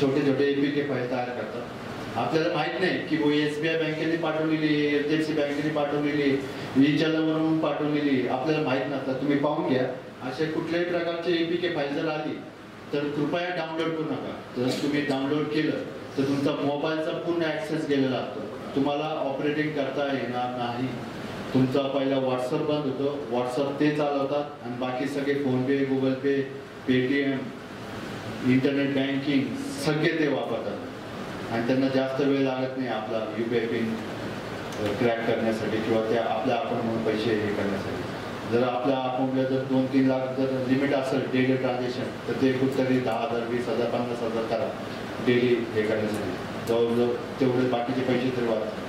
छोटे APK फाईल तयार करतात. आपल्याला माहित नाही की SBI बँकेने पाठवलेली, HDFC बँकेने पाठवलेली, ई-चलनवरून पाठवलेली आपल्याला माहित नसतात. तुम्ही पाहून घ्या. अशा कुठल्याही प्रकारचे APK फाईल जर आली तर कृपया डाउनलोड करू नका. जर तुम्ही डाउनलोड केलं तर तुमचा मोबाईलचा पूर्ण ऍक्सेस गेलेला असतो. तुम्हाला ऑपरेटिंग करता येणार नाही. तुमचा पहिला व्हॉट्सअप बंद होतो. व्हॉट्सअप ते चालवतात आणि बाकी सगळे फोनपे, गुगल पे, पेटीएम, इंटरनेट बँकिंग सगळे ते वापरतात आणि त्यांना जास्त वेळ लागत नाही आपला UPI पिन क्रॅक करण्यासाठी किंवा त्या आपल्या अकाउंटमधून पैसे हे करण्यासाठी. जर आपल्या अकाउंटला जर 2-3 लाख जर लिमिट असेल डेली ट्रान्झॅक्शन तर ते कुठतरी 10,000, 20,000, 50,000 करा डेली हे करण्यासाठी. जवळजवळ तेवढे बाकीचे पैसे तरी वाचतात.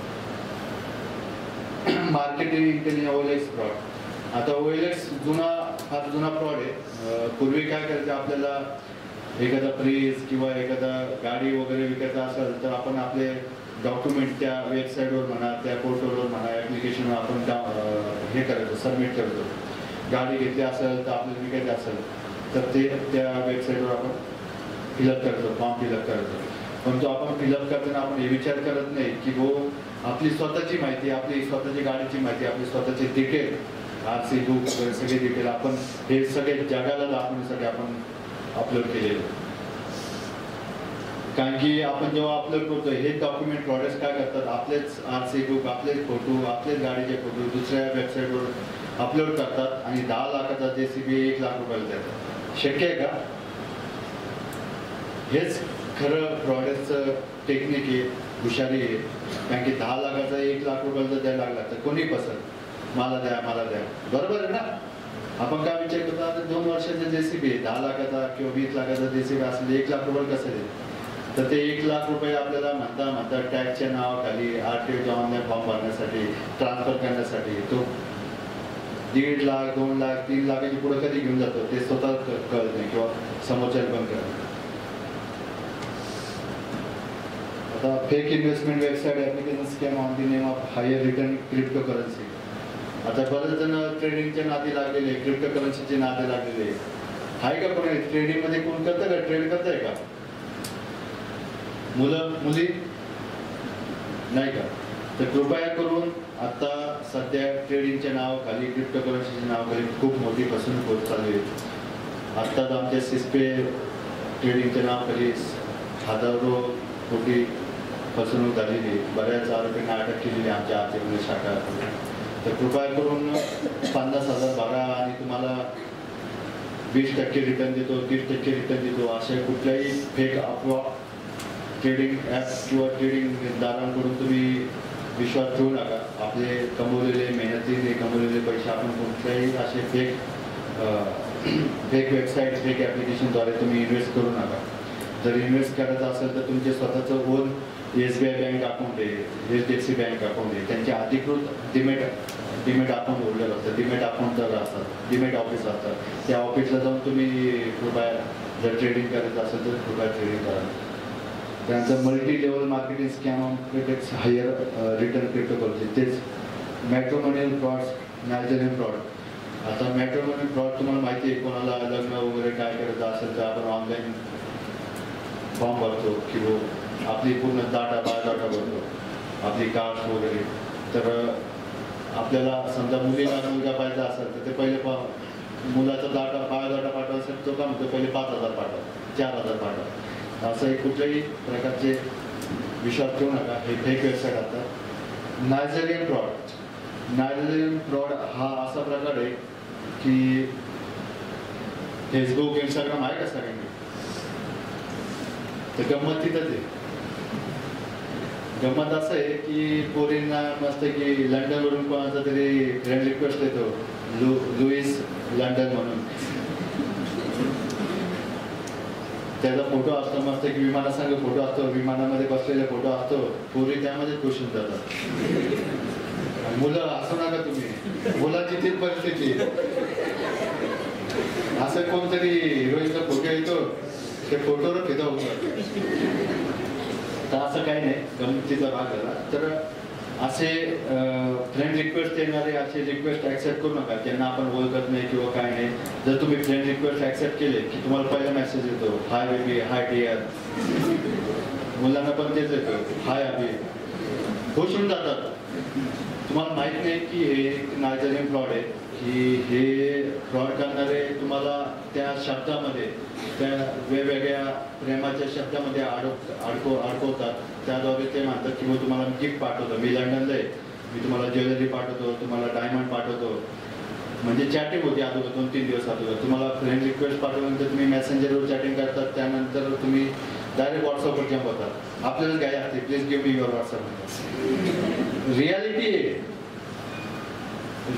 Marketing intelligence OLX fraud. आता OLX फार जुना फ्रॉड आहे. पूर्वी काय करायचं, आपल्याला एखादा फ्रीज किंवा एखादा गाडी वगैरे विकायचा असेल तर आपण आपले डॉक्युमेंट त्या वेबसाईटवर म्हणा, त्या पोर्टलवर म्हणा, ॲप्लिकेशनवर आपण हे करायचं, सबमिट करतो. गाडी घेतली असेल तर आपल्याला विकायची असेल तर ते त्या वेबसाईटवर आपण फिलअप करतो, फॉर्म फिलअप करतो. पण तो आपण फिलअप करताना आपण हे विचार करत नाही की आपली स्वतःची माहिती, आपली स्वतःची गाडीची माहिती, आपली स्वतःची डिटेल, RC बुक वगैरे सगळे डिटेल आपण हे सगळे जगाला दाखवण्यासाठी आपण अपलोड केलेलं. कारण की आपण जेव्हा अपलोड करतो हे डॉक्युमेंट प्रॉडक्ट्स काय करतात, आपलेच RC बुक, आपलेच फोटो, आपलेच गाडीचे फोटो दुसऱ्या वेबसाईटवर अपलोड करतात आणि 10 लाखाचा JCB 1 लाख रुपयाला देतात. शक्य आहे का? हेच खरं प्रॉडक्टचं टेक्निक आहे, हुशारी आहे. कारण की 10 लाखाचा 1 लाख रुपयाला जर द्यायला लागला तर कोणी पसंत, मला द्या, बरोबर आहे ना. आपण काय विचार करतो, आता 2 वर्षाचा JCB 10 लाखाचा किंवा 20 लाखाचा JCB असेल, 1 लाख रुपये कसं देईल? तर ते 1 लाख रुपये आपल्याला म्हणता टॅक्सच्या नावाखाली RTOच्या ऑनलाईन फॉर्म भरण्यासाठी, ट्रान्सफर करण्यासाठी तो 1.5 लाख, 2 लाख, 3 लाखाची पुढे कधी घेऊन जातो ते स्वतः कळत नाही किंवा समोरच्याला पण कळत नाही. आता fake investment website application scam on the name of higher return crypto currency. आता बरेच जण ट्रेडिंगच्या नादी लागलेले, क्रिप्टो करन्सीचे नादी लागलेले आहे का? कोणी ट्रेडिंगमध्ये कोण करतं का? ट्रेड करताय का? मुलं मुली नाही का? तर कृपया करून आता सध्या ट्रेडिंगच्या नावाखाली, क्रिप्टो करन्सीच्या नावाखाली खूप मोठी फसवणूक होत चालू आहे. आत्ताच आमच्या सिस्पे ट्रेडिंगच्या नावाखाली हजारो कोटी फसवणूक झालेली, बऱ्याच आरोपींना अटक केलेली आमच्या आर्थिक शाखा. तर कृपया करून 50,000 भरा आणि तुम्हाला 20% रिटर्न देतो, 30% रिटर्न देतो, अशा कुठल्याही फेक अफवा ट्रेडिंग ॲप किंवा ट्रेडिंगदारांकडून तुम्ही विश्वास ठेवू नका. आपले कमवलेले, मेहनतीने कमवलेले पैसे आपण कुठल्याही असे फेक वेबसाईट, फेक ॲप्लिकेशनद्वारे तुम्ही इन्व्हेस्ट करू नका. जर इन्व्हेस्ट करायचं असेल तर तुमचे स्वतःचं ओन SBI बँक अकाउंट आहे, HDFC बँक अकाउंट आहे, त्यांचे अधिकृत डिमेट अकाउंट उघडलेलं असतं, डिमेट अकाउंट जर असतात, डिमेट ऑफिस असतात, त्या ऑफिसला जाऊन तुम्ही कृपया जर ट्रेडिंग करायचं असेल तर कृपया ट्रेडिंग करा. त्यांचं multi level marketing scam pretext higher return cryptocurrency, तेच मॅट्रिमोनियल फ्रॉड्स, नायजेरियन फ्रॉड. आता मॅट्रिमोनियल फ्रॉड तुम्हाला माहिती आहे, कोणाला लग्न वगैरे काय करायचं असेल तर आपण ऑनलाईन फॉर्म भरतो किंवा आपली पूर्ण बायोडाटा भरतो, आपली कास्ट वगैरे. तर आपल्याला समजा मुलीला मुलगा पाहिजे असेल तर ते पहिले मुलाचा बायोडाटा पाठवा असेल तो काय म्हणतो, पहिले 5,000 पाठवा, 4,000 पाठवा. असं कुठल्याही प्रकारचे विश्वास ठेवू नका, हे फेक वेबसाईट असतात. नायजेरियन फ्रॉड हा असा प्रकार आहे की फेसबुक इंस्टाग्राम आहे का सगळ्यांनी, तर गंमत तिथंच आहे. गंमत असं आहे की पोरींना मस्त की लंडनवरून कोणाचा तरी फ्रेंड रिक्वेस्ट येतो, लुईस लंडन म्हणून, त्याचा फोटो असतो मस्त की विमानासंग फोटो असतो, विमानामध्ये बसलेले फोटो असतो, पोरी त्यामध्ये खुश होऊन जातात. मुलं असू नका तुम्ही, मुलाची तीच परिस्थिती. असं कोणतरी हिरोईनचा फोटो येतो, ते फोटोवर फिदा होतो. तर असं काही नाही, गमतीचा भाग झाला. तर असे फ्रेंड रिक्वेस्ट येणारे असे रिक्वेस्ट ऍक्सेप्ट करू नका, त्यांना आपण ओळखत नाही किंवा काय नाही. जर तुम्ही फ्रेंड रिक्वेस्ट ऍक्सेप्ट केले की तुम्हाला पहिला मेसेज येतो, हाय बेबी, हाय डिअर. मुलांना पण तेच येतो, हाय अभि. खुश होऊन जातात. तुम्हाला माहित नाही की हे नायजेरियन फ्रॉड आहे, की हे फ्रॉड करणारे तुम्हाला त्या शब्दामध्ये, त्या वेगवेगळ्या प्रेमाच्या शब्दामध्ये अडकवतात. त्याद्वारे ते म्हणतात की मग तुम्हाला गिफ्ट पाठवतो, मी लंडनला आहे, मी तुम्हाला ज्वेलरी पाठवतो, तुम्हाला डायमंड पाठवतो. म्हणजे चॅटिंग होती अगोदर 2-3 दिवस अगोदर. तुम्हाला फ्रेंड रिक्वेस्ट पाठवल्यानंतर तुम्ही मेसेंजरवर चॅटिंग करतात, त्यानंतर तुम्ही डायरेक्ट व्हॉट्सअपवर जंप होतात. आपल्याला काय असते, please give me your WhatsApp.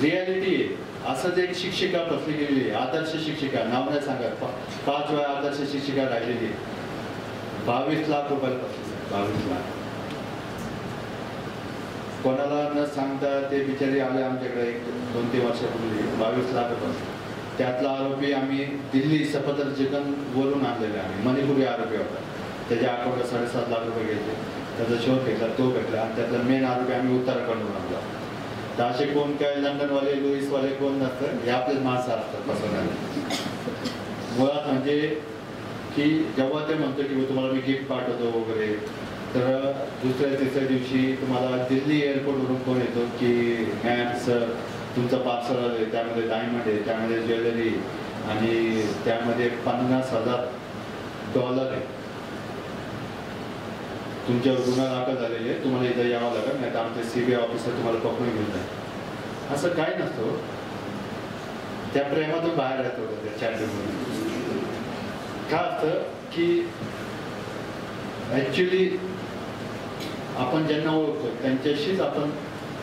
Reality आहे. असंच एक शिक्षिका फसली गेलेली, आदर्श शिक्षिका, नाव नाही सांगत, 5 वेळा आदर्श शिक्षिका राहिलेली, 22 लाख रुपयाला फसली. 22 लाख. कोणाला न सांगता ते बिचारी आले आमच्याकडे 1-2-3 वर्षापूर्वी, 22 लाख रुपये. त्यातला आरोपी आम्ही दिल्ली सफदरजंग वरून आणलेला, आम्ही मणिपुरी आरोपी होता. त्याच्या अकाउंटला 7.5 लाख रुपये घेतले, त्याचा शोध घेतला, तो भेटला. आणि त्यातला मेन आरोपी आम्ही उत्तराखंडवरून आणला. तर असे कोण काय लंडनवाले, लुईसवाले कोण नसतं, हे आपलेच माणसं असतात फसवणारे. मुळात म्हणजे की जेव्हा ते म्हणतो की तुम्हाला मी गिफ्ट पाठवतो वगैरे, तर दुसऱ्या-तिसऱ्या दिवशी तुम्हाला दिल्ली एअरपोर्टवरून फोन येतो की मॅम सर तुमचं पार्सल आहे, त्यामध्ये डायमंड आहे, त्यामध्ये ज्वेलरी आणि त्यामध्ये $50,000 आहे, तुमच्यावर गुन्हा दाखल झालेले आहे, तुम्हाला इथं यावं लागेल, नाही तर आमचे CBI ऑफिसर तुम्हाला पकडून घेऊन जाईल. असं काय नसतं. त्या प्रेमातून बाहेर येत होतं त्या चॅटिंगमधून. काय असतं की ऍक्च्युली आपण ज्यांना ओळखतो त्यांच्याशीच आपण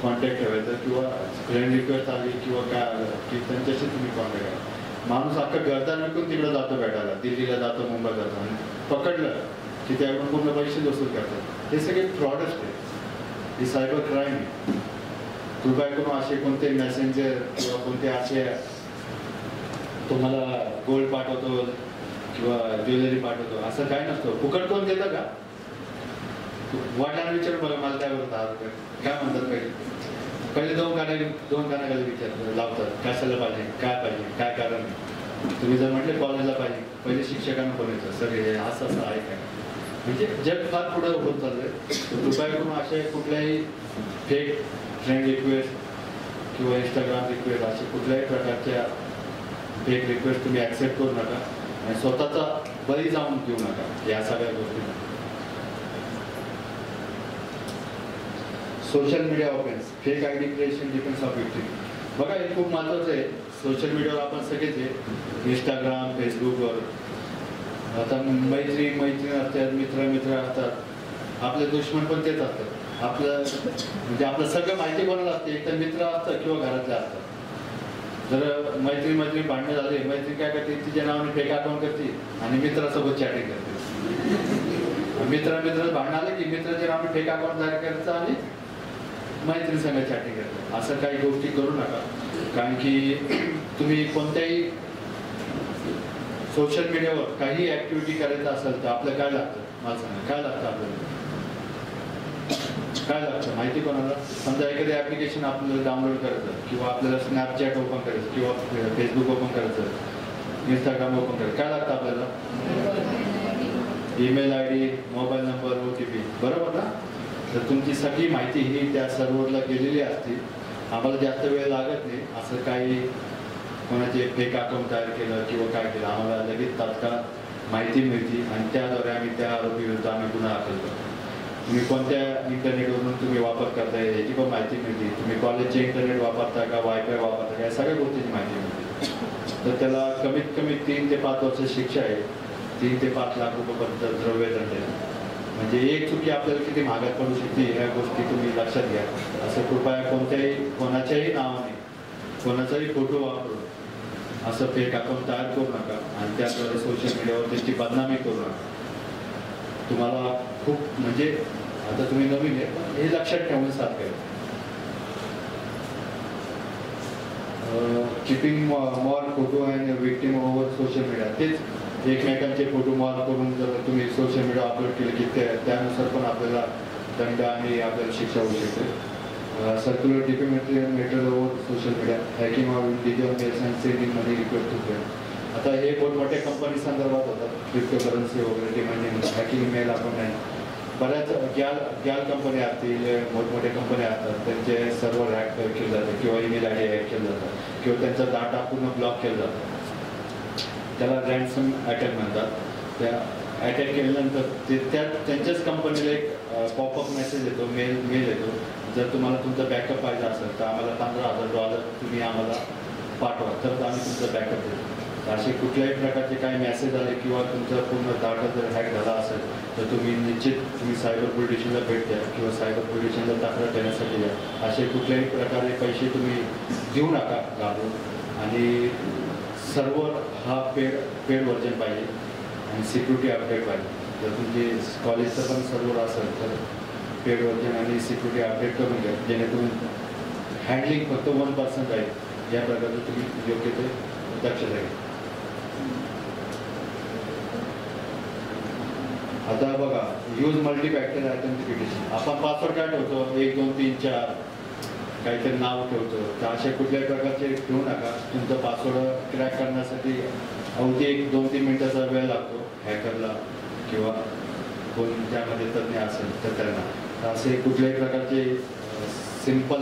कॉन्टॅक्ट ठेवायचा, किंवा फ्रेंड रिक्वेस्ट आली किंवा काय आलं की त्यांच्याशी तुम्ही कॉन्टॅक्ट करा. माणूस अख्खा गर्दा विकून तिकडे जातो भेटायला, दिल्लीला जातो, मुंबईला जातो, आणि पकडलं की त्याकडून पूर्ण पैसे वसूल करतात. हे सगळे फ्रॉडच आहे, ही सायबर क्राईम आहे. कृपया करून असे कोणते मेसेंजर किंवा कोणते असे तुम्हाला गोल्ड पाठवतो किंवा ज्वेलरी पाठवतो, असं काय नसतं. फुकट कोण देतं का? वडिलांना विचार बघा, मला काय बोलत आहात काय म्हणतात. पहिले 2 कानाखाली विचार लावतात, कशाला पाहिजे, काय कारण. तुम्ही जर म्हटले कॉलेजला पाहिजे, पहिले शिक्षकांना बोलायचं सर हे असं आहे काय. म्हणजे जग फार पुढे होत चाललंय. कृपया करून असे कुठल्याही फेक फ्रेंड रिक्वेस्ट किंवा इंस्टाग्राम रिक्वेस्ट, असे कुठल्याही प्रकारच्या फेक रिक्वेस्ट तुम्ही ऍक्सेप्ट करू नका आणि स्वतःचा बळी जाऊन घेऊ नका या सगळ्या गोष्टी. Social media offence, fake ID creation, defence of victim. बघा हे खूप महत्त्वाचं आहे. सोशल मीडियावर आपण सगळेच आहे, इंस्टाग्राम, फेसबुकवर. आता मैत्रीण असतात, मित्र असतात, आपले दुश्मन पण तेच असतात. आपलं म्हणजे आपलं सगळं माहिती कोणाला असते, एक तर मित्र असतं किंवा घरातले असतात. जर मैत्रीण भांडणं झाले, मैत्रीण काय करते, तिच्या नावाने फेक अकाउंट करते आणि मित्रासोबत चॅटिंग करते. मित्र भांडण आलं की मित्राचे नावाने फेक अकाउंट तयार करायचं आणि मैत्री संघ चॅटिंग करायचं. असं काही गोष्टी करू नका. कारण की तुम्ही कोणत्याही सोशल मीडियावर काही ऍक्टिव्हिटी करायचं असेल तर आपलं काय लागतं मला सांगा. काय लागतं आपल्याला? काय लागतं माहिती कोणाला? समजा एखादं ऍप्लिकेशन आपल्याला डाउनलोड करायचं किंवा आपल्याला स्नॅपचॅट ओपन करायचं किंवा फेसबुक ओपन करायचं, इंस्टाग्राम ओपन करायचं, काय लागतं आपल्याला? Email ID, mobile number, OTP, बरोबर ना? तर तुमची सगळी माहिती ही त्या सर्व्हरला गेलेली असते. आम्हाला जास्त वेळ लागत नाही. असं काही कोणाचे फेक अकाउंट तयार केलं किंवा काय केलं आम्हाला लगेच तात्काळ माहिती मिळते आणि त्याद्वारे आम्ही त्या आरोपीविरुद्ध आम्ही गुन्हा दाखल करतो. तुम्ही कोणत्या इंटरनेटवरून तुम्ही वापर करताय याची पण माहिती मिळते. तुम्ही कॉलेजचे इंटरनेट वापरता का, वायफाय वापरता का, या सगळ्या गोष्टीची माहिती मिळते. तर त्याला कमीत कमी 3 ते 5 वर्ष शिक्षा आहे. 3 ते 5 लाख रुपयापर्यंत द्रव्यदंड आहे. म्हणजे एक चुकी आपल्याला किती महागात पडू शकते ह्या गोष्टी तुम्ही लक्षात घ्या. असं कृपया कोणाच्याही नावाने कोणाचाही फोटो वापरून असं फेक अकाउंट तयार करू नका आणि त्याद्वारे सोशल मीडियावर त्याची बदनामी करू नका. तुम्हाला खूप म्हणजे आता तुम्ही नवीन आहे हे लक्षात ठेवून साथ करा. Keeping more photo and victim over social media. तेच एकमेकांचे फोटो मॉर करून जर तुम्ही सोशल मीडिया अपलोड केले की त्यानुसार पण आपल्याला दंड आणि आपल्याला शिक्षा होऊ शकते. Circular defamatory matter over social media, hacking of digital mails and sending money request to friend. आता हे मोठमोठ्या कंपनी संदर्भात होतात. क्रिप्टोकरन्सी वगैरे डिमांडिंग हॅकिंग मेल आपण नाही. बऱ्याच गॅल कंपनी असतील, मोठमोठ्या कंपन्या असतात, त्यांचे सर्व्हर हॅक केले जाते किंवा ईमेल ID हॅक केलं जातं किंवा त्यांचा डाटा पूर्ण ब्लॉक केला जातो. त्याला रॅन्सम अटॅक म्हणतात. त्या अटॅक केल्यानंतर त्यांच्याच कंपनीला एक पॉपअप मेसेज येतो, मेल येतो. जर तुम्हाला तुमचा बॅकअप पाहिजे असेल तर आम्हाला $15,000 तुम्ही आम्हाला पाठवा तर आम्ही तुमचा बॅकअप देतो. असे कुठल्याही प्रकारचे काही मेसेज आले किंवा तुमचा पूर्ण डाटा जर हॅक झाला असेल तर तुम्ही सायबर पोलीस स्टेशनला भेट द्या किंवा सायबर पोलीस स्टेशनला तक्रार देण्यासाठी द्या. असे कुठल्याही प्रकारे पैसे तुम्ही देऊ नका घालून. आणि सर्व्हर हा पेड व्हर्जन पाहिजे आणि सिक्युरिटी अपडेट पाहिजे. जर तुमचे कॉलेजचं पण सर्व्हर असेल तर पेड व्हर्जन आणि सिक्युरिटी अपडेट करून घ्या जेणेकरून हँडलिंग फक्त 1% राहील. या प्रकारे तुम्ही योग्य ते दक्षता घ्या. आता बघा यूज मल्टीफॅक्टर ऑथेंटिकेशन. आपण पासवर्ड काय ठेवतो 1 2 3 4 काहीतरी नाव ठेवतो. तर अशा कुठल्याही प्रकारचे ठेवू नका. तुमचा पासवर्ड क्रॅक करण्यासाठी अवधी 1 2 3 मिनिटाचा वेळ लागतो हॅकरला किंवा कोण त्यामध्ये तज्ञ असेल तर त्यांना. तर असे कुठल्याही प्रकारचे सिम्पल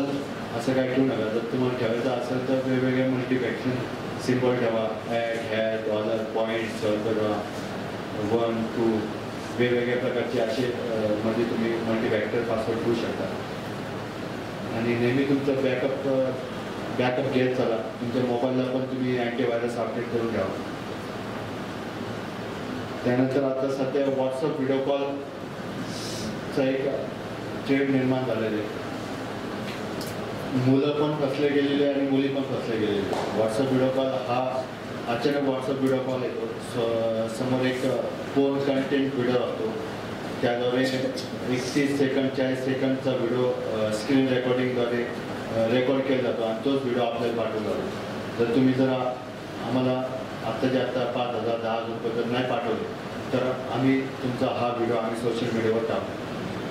असं काय ठेवू नका. जर तुम्हाला ठेवायचं असेल तर वेगवेगळे मल्टीफॅक्शन सिम्बॉल ठेवा. @ $, पॉईंट, सर्व 1 2 वेगवेगळ्या प्रकारचे असे मध्ये तुम्ही मल्टीफॅक्टर पासवर्ड ठेवू शकता. आणि नेहमी तुमचं बॅकअप घेत चला. तुमच्या मोबाईलला पण तुम्ही अँटीव्हायरस अपडेट करून घ्यावा. त्यानंतर आता सध्या व्हॉट्सअप व्हिडिओ कॉलचा एक ट्रेंड निर्माण झालेला आहे. मुलं पण फसले गेलेले आणि मुली पण फसले गेलेले. व्हॉट्सअप व्हिडिओ कॉल हा अचानक व्हॉट्सअप व्हिडिओ कॉल येतो. समोर एक फोन कंटेंट व्हिडिओ असतो. त्याद्वारे 31 सेकंड 40 सेकंडचा व्हिडिओ स्क्रीन रेकॉर्डिंगद्वारे रेकॉर्ड केला जातो आणि तोच व्हिडिओ आपल्याला पाठवला जातो. जर तुम्ही आम्हाला आत्ताच्या आत्ता 5,000 10,000 रुपये जर नाही पाठवले तर आम्ही तुमचा हा व्हिडिओ आम्ही सोशल मीडियावर टाकतो.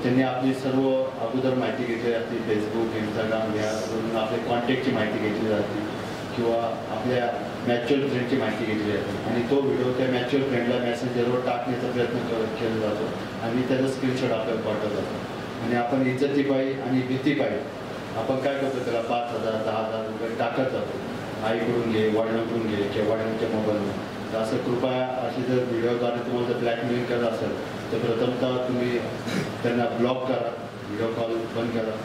त्यांनी आपली सर्व अगोदर माहिती घेतली जाते. फेसबुक, इंस्टाग्राम यावरून आपल्या कॉन्टॅक्टची माहिती घेतली जाते किंवा आपल्या मॅच्युअल फ्रेंडची माहिती घेतली जाते आणि तो व्हिडिओ त्या मॅच्युअल फ्रेंडला मेसेंजरवर टाकण्याचा प्रयत्न केला जातो आणि त्याचा स्क्रीनशॉट आपल्याला पाठवला जातो. आणि आपण इज्जतीपायी आणि भीतीपायी आपण काय करतो त्याला 5,000 10,000 रुपये टाकत जातो. आईकडून घे, वडिलांकडून घे किंवा वडिलांच्या मोबाईलवर. तर असं कृपया असे जर व्हिडिओद्वारे तुम्हाला जर ब्लॅकमेलिंग करत असेल तर प्रथमतः तुम्ही त्यांना ब्लॉक करा. व्हिडिओ कॉल बंद करा.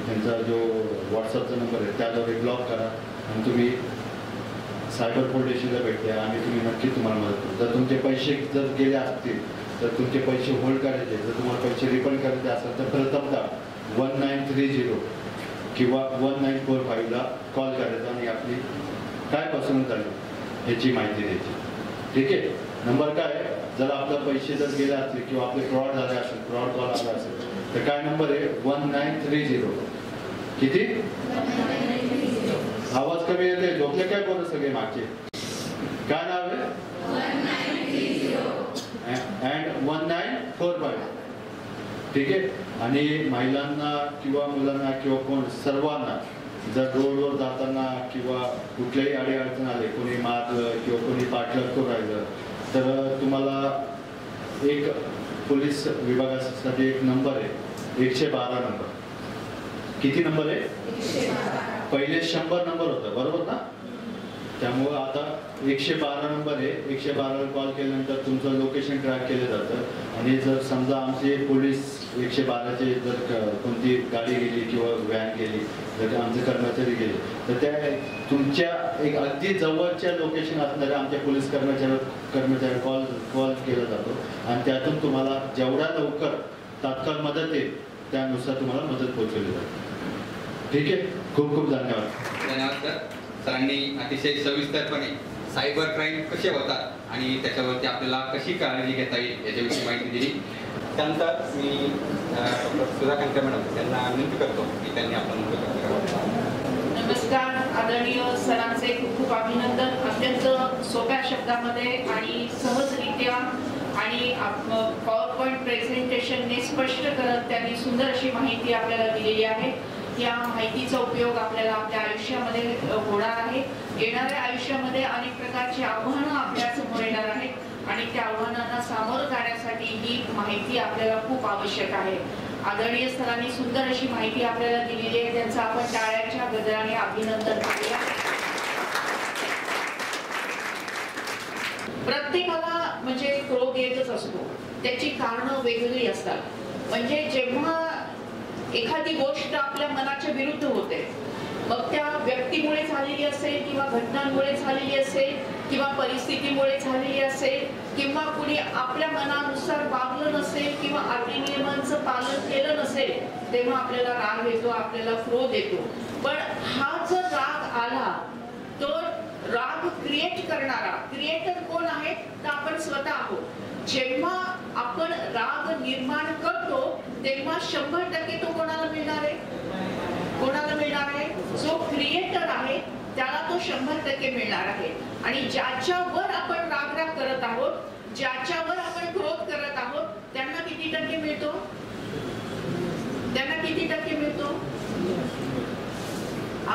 त्यांचा जो व्हॉट्सअपचा नंबर आहे त्याद्वारे ब्लॉक करा आणि तुम्ही सायबर पोलीस स्टेशनला भेट द्या आणि तुम्ही नक्की तुम्हाला मदत करू. जर तुमचे पैसे जर गेले असतील तर तुमचे पैसे होल्ड करायचे. जर तुम्हाला पैसे रिफंड करायचे असेल तर प्रथमतः 1930 किंवा 1945ला कॉल करायचा आणि आपली काय फसवणूक झाली ह्याची माहिती द्यायची. ठीक आहे. नंबर काय जर आपले पैसे जर गेले असतील किंवा आपले फ्रॉड झाले असेल, फ्रॉड कॉल आला असेल, तर काय नंबर आहे 1930. किती? आवाज कमी येते, झोपले काय बोलत सगळे मागचे? काय नाव आहे? 1945. ठीक आहे. आणि महिलांना किंवा मुलांना किंवा कोण सर्वांना जर रोडवर जाताना किंवा कुठल्याही अडीअडचण आले, कोणी मारलं किंवा कोणी पाठलाग करून राहिलं, तर तुम्हाला एक पोलीस विभागासाठी एक नंबर आहे 112 नंबर. किती नंबर आहे? पहिले 100 नंबर होता, बरोबर ना? त्यामुळं आता 112 नंबर आहे. 112 कॉल केल्यानंतर तुमचं लोकेशन ट्रॅक केलं जातं. आणि जर समजा आमचे पोलीस 112चे जर कोणती गाडी गेली किंवा व्हॅन गेली, जर आमचे कर्मचारी गेले, तर त्या तुमच्या एक अगदी जवळच्या लोकेशन असणाऱ्या आमच्या पोलीस कर्मचारी कॉल केला जातो आणि त्यातून तुम्हाला जेवढ्या लवकर तात्काळ मदत येईल त्यानुसार तुम्हाला मदत पोहोचवली जाते. ठीक आहे. खूप खूप धन्यवाद. धन्यवाद सर. सरांनी अतिशय सविस्तरपणे सायबर क्राईम कसे होतात आणि त्याच्यावरती आपल्याला कशी काळजी घेता येईल याच्याविषयी माहिती दिली. त्यानंतर मी डॉक्टर सुधाकांत मॅडम यांना विनंती करतो की त्यांनी आपण नमस्कार. आदरणीय सरांचे खूप खूप अभिनंदन. अत्यंत सोप्या शब्दामध्ये आणि सहजरित्या आणि पॉवर पॉईंट प्रेझेंटेशनने स्पष्ट करत त्यांनी सुंदर अशी माहिती आपल्याला दिलेली आहे. या माहितीचा उपयोग आपल्याला आपल्या आयुष्यामध्ये होणार आहे. येणाऱ्या आयुष्यामध्ये अनेक प्रकारची आव्हानं आपल्या समोर येणार आहेत आणि त्या आव्हानांना सामोरं जाण्यासाठी ही माहिती आपल्याला खूप आवश्यक आहे. आदरणीय सरांनी सुंदर अशी माहिती आपल्याला दिलेली आहे. त्यांचं आपण टाळ्यांच्या गजराने अभिनंदन करूया. प्रत्येकाला म्हणजे क्रोध येतच असतो. त्याची कारणं वेगवेगळी असतात. म्हणजे जेव्हा एखादी गोष्ट आपल्या मनाच्या विरुद्ध होते, मग त्या व्यक्तीमुळे झालेली असेल किंवा घटनांमुळे झालेली असेल किंवा परिस्थितीमुळे झालेली असेल किंवा कुणी आपल्या मनानुसार वागलं नसेल किंवा अटी नियमांचं पालन केलं नसेल, तेव्हा आपल्याला राग येतो, आपल्याला क्रोध येतो. पण हा जर राग आला तर राग क्रिएट करणारा क्रिएटर कोण आहे? तर आपण स्वतः आहोत. जेव्हा आपण राग निर्माण करतो तेव्हा 100% तो कोणाला मिळणार आहे? कोणाला मिळणार आहे? जो क्रिएटर आहे त्याला तो 100% मिळणार आहे. आणि ज्याच्यावर आपण राग करत आहोत, ज्याच्यावर आपण क्रोध करत आहोत, त्यांना किती टक्के मिळतो? त्यांना किती टक्के मिळतो?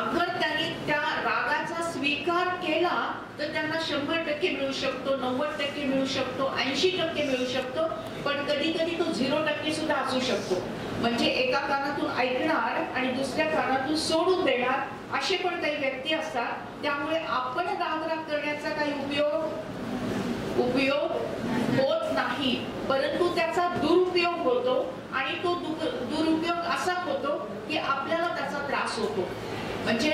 अगर त्यांनी त्या रागाचा स्वीकार केला तर त्यांना 100% मिळू शकतो, 90% मिळू शकतो, 80% मिळू शकतो. पण कधी कधी तो 0% सुद्धा असू शकतो. म्हणजे एका कानातून ऐकणार आणि दुसऱ्या कानातून सोडून देणार असे पण काही व्यक्ती असतात. त्यामुळे आपण राग करण्याचा काही उपयोग होत नाही, परंतु त्याचा दुरुपयोग होतो. आणि तो दुरुपयोग असा होतो की आपल्याला त्याचा त्रास होतो. म्हणजे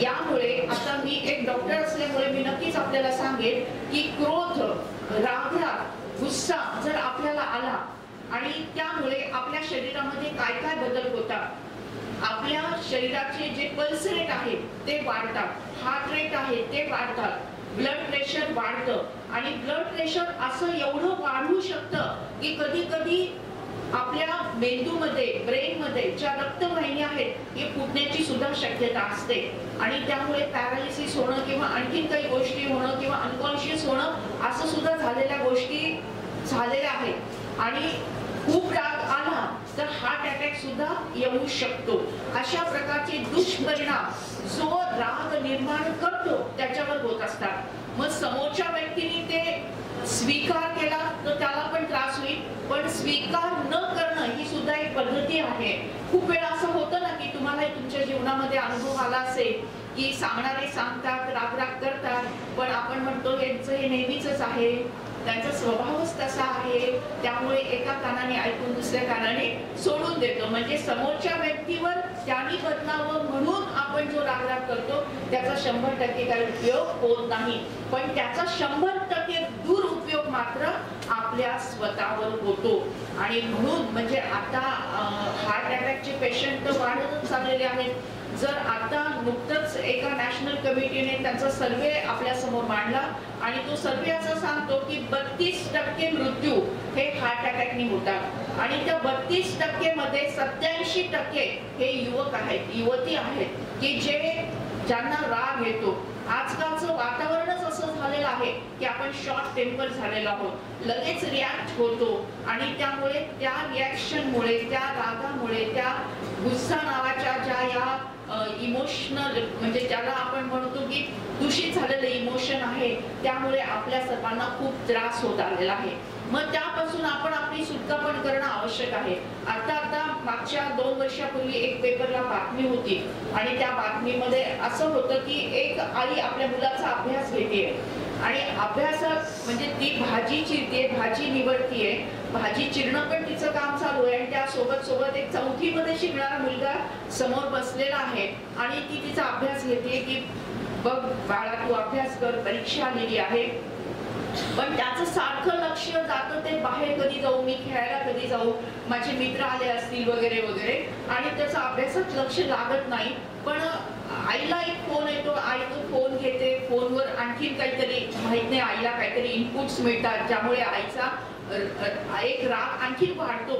यामुळे आता मी एक डॉक्टर असल्यामुळे मी नक्कीच आपल्याला सांगेन की क्रोध, राग, गुस्सा जर आपल्याला आला आणि त्यामुळे आपल्या शरीरामध्ये काय काय बदल होतात. आपल्या शरीराचे जे पल्स रेट आहे ते वाढतात, हार्ट रेट आहे ते वाढतात, ब्लड प्रेशर वाढतं. आणि ब्लड प्रेशर असं एवढं वाढू शकतं की कधी कधी आपल्या मेंदूमध्ये, ब्रेन मध्ये ज्या रक्तवाहिन्या आहेत हे फुटण्याची सुद्धा शक्यता असते. आणि त्यामुळे पॅरालिसिस होणं किंवा आणखीन काही गोष्टी होणं किंवा अनकॉन्शियस होणं असं सुद्धा झालेल्या गोष्टी झालेल्या आहेत. आणि खूप राग आला तर हार्ट अटॅक सुद्धा येऊ शकतो. अशा प्रकारचे दुष्परिणाम जो राग निर्माण करतो त्याच्यावर होत असतात. मग समोरच्या व्यक्तीने ते स्वीकार केला तर त्याला पण त्रास होईल, पण स्वीकार न करणं ही सुद्धा एक पद्धती आहे. खूप वेळा असं होतं ना की तुम्हाला तुमच्या जीवनामध्ये अनुभव आला असेल की सांगणारे सांगतात, राग करतात, पण आपण म्हणतो यांचं हे नेहमीच आहे, त्यांचा स्वभावच तसा आहे, त्यामुळे एका कानाने ऐकून दुसऱ्या कानाने सोडून देतो. म्हणजे समोरच्या व्यक्तीवर त्यांनी बदलावं म्हणून आपण जो राग करतो त्याचा 100% काही उपयोग होत नाही. पण त्याचा 100% दुरुपयोग मात्र आपल्या स्वतःवर होतो. आणि म्हणून म्हणजे आता हार्ट अटॅक अटॅकचे पेशंट वाढतच चाललेले आहेत. जर आता नुकतंच एका नॅशनल कमिटीने त्यांचा सर्वे आपल्या समोर मांडला आणि तो सर्वे असं सांगतो की 32% मृत्यू हे हार्ट अटॅकने होतात आणि त्या 32% मध्ये 87% हे युवक आहेत, युवती आहेत की ज्यांना राग येतो. आजकालचं वातावरणच असं झालेलं आहे की आपण शॉर्ट टेम्पर झालेलो आहोत, लगेच रिॲक्ट होतो आणि त्यामुळे त्या रिॲक्शनमुळे, त्या रागामुळे, त्या गुस्सा नावाच्या ज्या या इमोशनल म्हणजे ज्याला आपण म्हणतो की दूषित झालेलं इमोशन आहे, त्यामुळे आपल्या सर्वांना खूप त्रास होत आलेला आहे. मग त्यापासून आपण आपली सुटका पण करणं आवश्यक आहे. आता मागच्या 2 वर्षापूर्वी एक पेपरला बातमी होती आणि त्या बातमीमध्ये असं होतं की एक आई आपल्या मुलाचा अभ्यास घेतेय आणि अभ्यासात म्हणजे ती भाजी चिरते, भाजी निवडतीये, भाजी चिरणं पण तिचं काम चालू आहे आणि त्या सोबत एक 4थी मध्ये शिकणारा मुलगा समोर बसलेला आहे आणि ती तिचा अभ्यास घेते की बघ बाळा तू अभ्यास कर, परीक्षा आलेली आहे. पण त्याचं सारखं लक्ष जातं ते बाहेर कधी जाऊ, मी खेळायला कधी जाऊ, माझे मित्र आले असतील वगैरे वगैरे आणि त्याचं अभ्यासात लक्ष लागत नाही. पण आईला एक फोन येतो, आई तो फोन घेते, फोनवर आणखीन काहीतरी माहित नाही आईला काहीतरी इनपुट्स मिळतात ज्यामुळे आईचा एक राग आणखीन वाढतो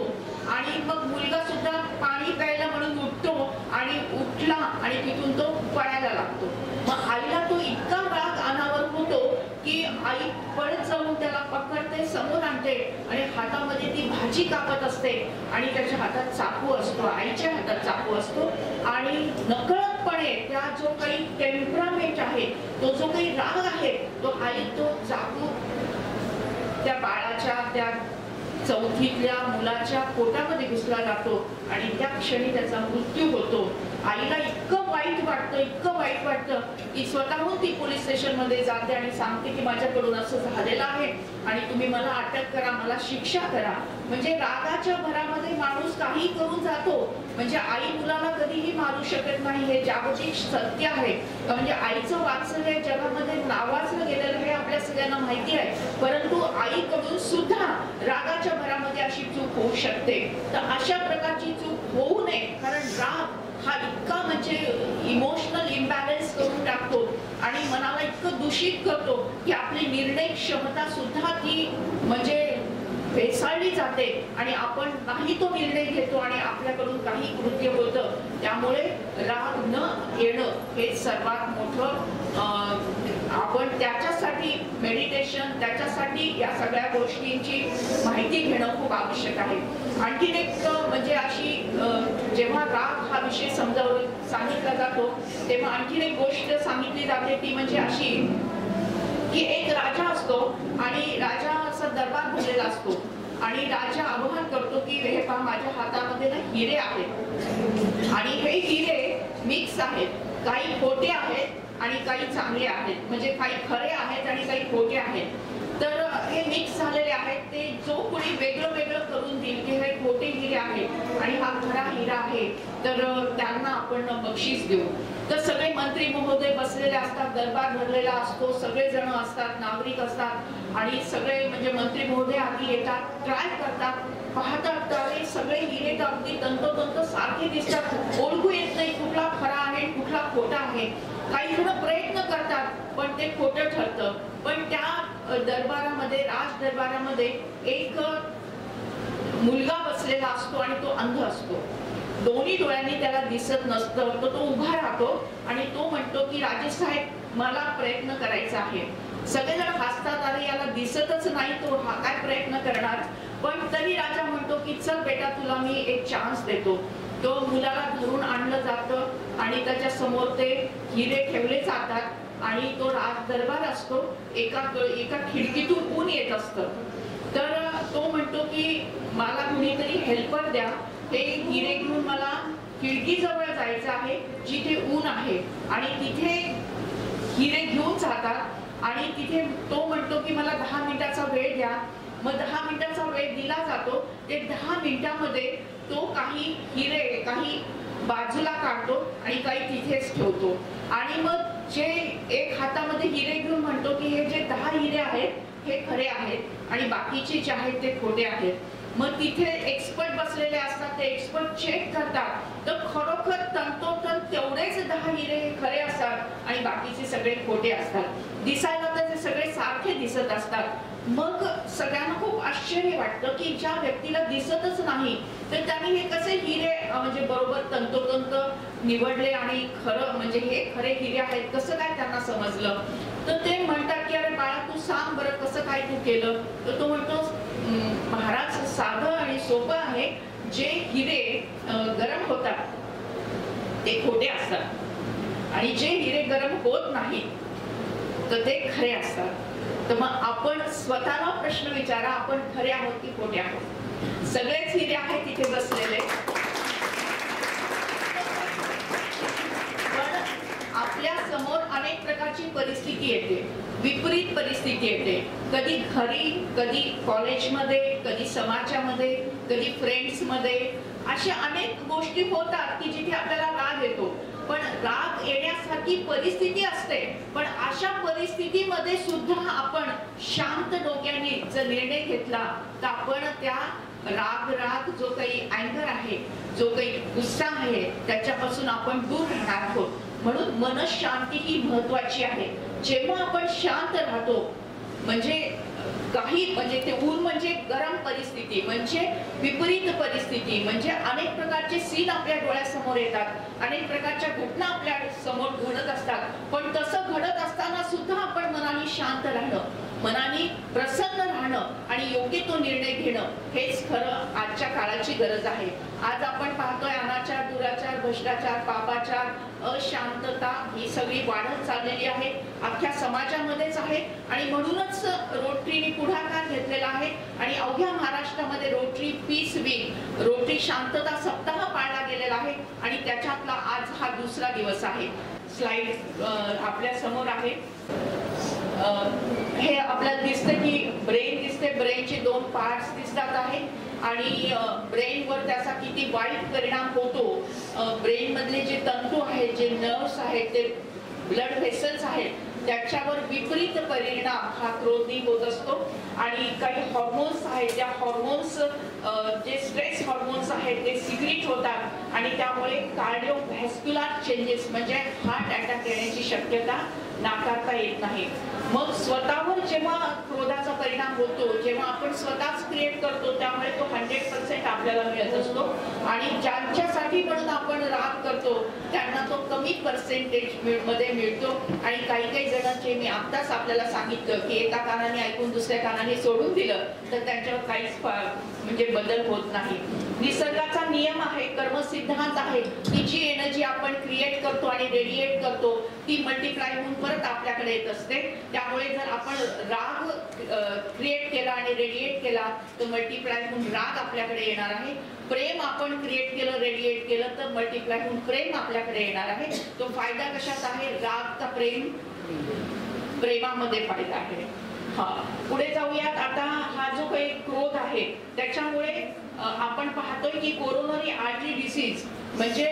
आणि मग मुलगा सुद्धा पाणी प्यायला म्हणून उठतो आणि उठला आणि तिथून तो पळायला लागतो. मग आईला तो इतका राग अनावर होतो की आई पळत जाऊन त्याला पकडते, समोर आणते आणि हातामध्ये ती भाजी कापत असते आणि त्याच्या हातात चाकू असतो, आईच्या हातात चाकू असतो आणि नकळतपणे त्या जो काही टेम्परामेंट आहे, तो जो काही राग आहे, तो आई तो चाकू त्या बाळाच्या त्या 4थीतल्या मुलाच्या पोटामध्ये घुसला जातो आणि त्या क्षणी त्याचा मृत्यू होतो. आईला इतकं वाईट वाटतं की स्वतःहून ती पोलीस स्टेशन मध्ये जाते आणि सांगते की माझ्याकडून असं झालेलं आहे आणि तुम्ही मला अटक करा, मला शिक्षा करा. म्हणजे रागाच्या भरामध्ये माणूस काही करून जातो. म्हणजे आई मुलाला कधीही मारू शकत नाही, हे जागतिक सत्य आहे. म्हणजे आईचं वात्सल्य जगामध्ये नावाजलं गेलेलं हे आपल्या सगळ्यांना माहिती आहे. परंतु आईकडून सुद्धा रागाच्या भरामध्ये अशी चूक होऊ शकते. तर अशा प्रकारची चूक होऊ नये, कारण राग हा इतका म्हणजे इमोशनल इम्बॅलन्स करून टाकतो आणि मनाला इतकं दूषित करतो की आपली निर्णय क्षमता सुद्धा ती म्हणजे भेसळली जाते आणि आपण नाही तो निर्णय घेतो आणि आपल्याकडून काही कृत्य होतं. त्यामुळे राग न येणं हे सर्वात मोठं आपण त्याच्यासाठी मेडिटेशन, त्याच्यासाठी या सगळ्या गोष्टींची माहिती घेणं खूप आवश्यक आहे. आणखीन एक म्हणजे अशी जेव्हा राग हा विषय सांगितला जातो तेव्हा आणखीन एक गोष्ट सांगितली जाते ती म्हणजे अशी की एक राजा असतो आणि राजा असा दरबार भरलेला असतो आणि राजा आवाहन करतो की हे पहा माझ्या हातामध्ये ना हिरे आहेत आणि हे हिरे मिक्स आहेत, काही खोटे आहेत आणि काही चांगले आहेत, म्हणजे काही खरे आहेत आणि काही खोटे आहेत. तर हे मिक्स झालेले आहेत. ते जो कोणी वेगळं वेगळं करून देईल की हे खोटे हिरे आहेत आणि हा खरा हिरा आहे तर त्यांना आपण बक्षीस देऊ. तर सगळे मंत्री महोदय बसलेले असतात, दरबार भरलेला असतो, सगळे जण असतात, नागरिक असतात आणि सगळे म्हणजे मंत्री महोदय आधी येतात, ट्राय करतात, पाहतात तर सगळे हिरे तर अगदी तंतोतंत सारखे दिसतात, ओळखू येत नाही कुठला खरा आहे कुठला खोटा आहे. काही जण प्रयत्न करतात पण ते खोटं ठरतं. पण त्या दरबारामध्ये, राज दरबारामध्ये एक मुलगा बसलेला असतो आणि तो अंध असतो, दोन्ही डोळ्यांनी त्याला दिसत नसतं. तो उभा राहतो आणि तो म्हणतो की राजेसाहेब मला प्रयत्न करायचा आहे. सगळेजण हसतात, अरे याला दिसतच नाही, तो हा काय प्रयत्न करणार. पण तरी राजा म्हणतो की चल बेटा तुला मी एक चान्स देतो. तो मुलाला धरून आणलं जातं आणि त्याच्या समोर ते हिरे ठेवले जातात आणि तो राज दरबार असतो, एका खिडकीतून ऊन येत असतं. तर तो म्हणतो की मला कुणीतरी हेल्पर द्या, हे हिरे घेऊन मला खिडकीजवळ जायचं आहे जिथे ऊन आहे. आणि तिथे हिरे घेऊन जातात आणि तिथे तो म्हणतो की मला 10 मिनिटाचा वेळ द्या. मग 10 मिनिटाचा वेळ दिला जातो. ते 10 मिनिटांमध्ये तो काही हिरे काही बाजूला काढतो आणि काही तिथेच ठेवतो. आणि मग जे एक हातामध्ये हिरे घेऊन म्हणतो की हे जे 10 हिरे आहेत हे खरे आहेत आणि बाकीचे जे आहेत ते खोटे आहेत. मग तिथे एक्सपर्ट बसलेले असतात, ते एक्सपर्ट चेक करतात तर खरोखर तंतोतंत तेवढेच 10 हिरे हे खरे असतात आणि बाकीचे सगळे खोटे असतात. दिसायला तर ते सगळे सारखे दिसत असतात. मग सगळ्यांना खूप आश्चर्य वाटतं की ज्या व्यक्तीला दिसतच नाही तर त्यांनी हे कसे हिरे म्हणजे बरोबर तंतोतंत निवडले आणि खरं म्हणजे हे खरे हिरे आहेत कसं काय त्यांना समजलं. तर ते म्हणतात की अरे बाळा तू सांग बरं कसं काय तू केलं. तर तो म्हणतो महाराज साधं आणि सोपं आहे. जे हिरे गरम होतात ते खोटे असतात आणि जे हिरे गरम होत नाही तर ते खरे असतात. तर मग आपण स्वतःला प्रश्न विचारा आपण खरे आहोत की खोटे आहोत. सगळेच हिरे आहेत तिथे बसलेले पण आपल्या समोर अनेक प्रकारची परिस्थिती येते. विपरीत परिस्थिती येते. कधी घरी, कधी कॉलेजमध्ये, कधी समाजामध्ये, कधी फ्रेंड्स मध्ये अशा अनेक गोष्टी होतात की जिथे आपल्याला राग येतो. पण राग येण्यासारखी परिस्थिती असते. पण अशा परिस्थितीमध्ये सुद्धा आपण शांत डोक्याने जर निर्णय घेतला तर आपण त्या राग जो काही अँगर आहे, जो काही गुस्सा आहे त्याच्यापासून आपण दूर राहणार आहोत. म्हणून मनशांती ही महत्वाची आहे. जेव्हा आपण शांत राहतो म्हणजे काही म्हणजे ते ऊन म्हणजे गरम परिस्थिती म्हणजे विपरीत परिस्थिती म्हणजे अनेक प्रकारचे सीन आपल्या डोळ्यासमोर येतात. अनेक प्रकारच्या घटना आपल्या समोर घडत असतात. पण तसं घडत असताना सुद्धा आपण मनाने शांत राहणं, मनाने प्रसन्न राहणं आणि योग्य तो निर्णय घेणं हेच खरं आजच्या काळाची गरज आहे. आज आपण पाहतोय अनाचार, दुराचार, भ्रष्टाचार, पापाचार, अशांतता ही सगळी वाढत चाललेली आहे. अख्ख्या समाजामध्येच आहे आणि म्हणूनच रोटरीने पुढाकार घेतलेला आहे आणि अवघ्या महाराष्ट्रामध्ये रोटरी पीस वीक, रोटरी शांतता सप्ताह पाळला गेलेला आहे आणि त्याच्यातला आज हा दुसरा दिवस आहे. स्लाइड आपल्या समोर आहे. हे आपल्याला दिसतं की ब्रेन दिसते. ब्रेनचे 2 पार्ट्स दिसतात आहे आणि ब्रेनवर त्याचा किती वाईट परिणाम होतो. ब्रेन मधले जे तंतू आहेत, जे नर्व्स आहेत, ते ब्लड व्हेसल्स आहेत त्याच्यावर विपरीत परिणाम हा क्रोधनी होत असतो आणि काही हॉर्मोन्स आहेत त्या हॉर्मोन्स जे स्ट्रेस हॉर्मोन्स आहेत ते सिक्रीट होतात आणि त्यामुळे कार्डिओव्हॅस्क्युलर चेंजेस म्हणजे हार्ट अटॅक येण्याची शक्यता नाकारता येत नाही. मग स्वतःवर जेव्हा क्रोधाचा परिणाम होतो, जेव्हा आपण स्वतःच क्रिएट करतो त्यामुळे तो 100% आपल्याला मिळत असतो आणि ज्यांच्यासाठी म्हणून आपण राग करतो त्यांना तो कमी पर्सेंटेज मध्ये मिळतो. आणि काही जणांचे मी आत्ताच आपल्याला सांगितलं की एका कानाने ऐकून दुसऱ्या कानाने सोडून दिलं तर त्यांच्यावर काहीच म्हणजे बदल होत नाही. निसर्गाचा नियम आहे, कर्मसिद्धांत आहे की जी एनर्जी आपण क्रिएट करतो आणि रेडिएट करतो ती मल्टिप्लाय होऊन परत आपल्याकडे येत असते. त्यामुळे जर आपण राग क्रिएट केला आणि रेडिएट केला तर मल्टिप्लाय होऊन राग आपल्याकडे येणार आहे. प्रेम आपण क्रिएट केलं, रेडिएट केलं तर मल्टिप्लाय होऊन प्रेम आपल्याकडे येणार आहे. तो फायदा कशात आहे? राग का प्रेमामध्ये फायदा आहे. पुढे जाऊयात. आता हा जो काही क्रोध आहे त्याच्यामुळे आपण पाहतोय की कोरोनरी आर्टरी डिसीज म्हणजे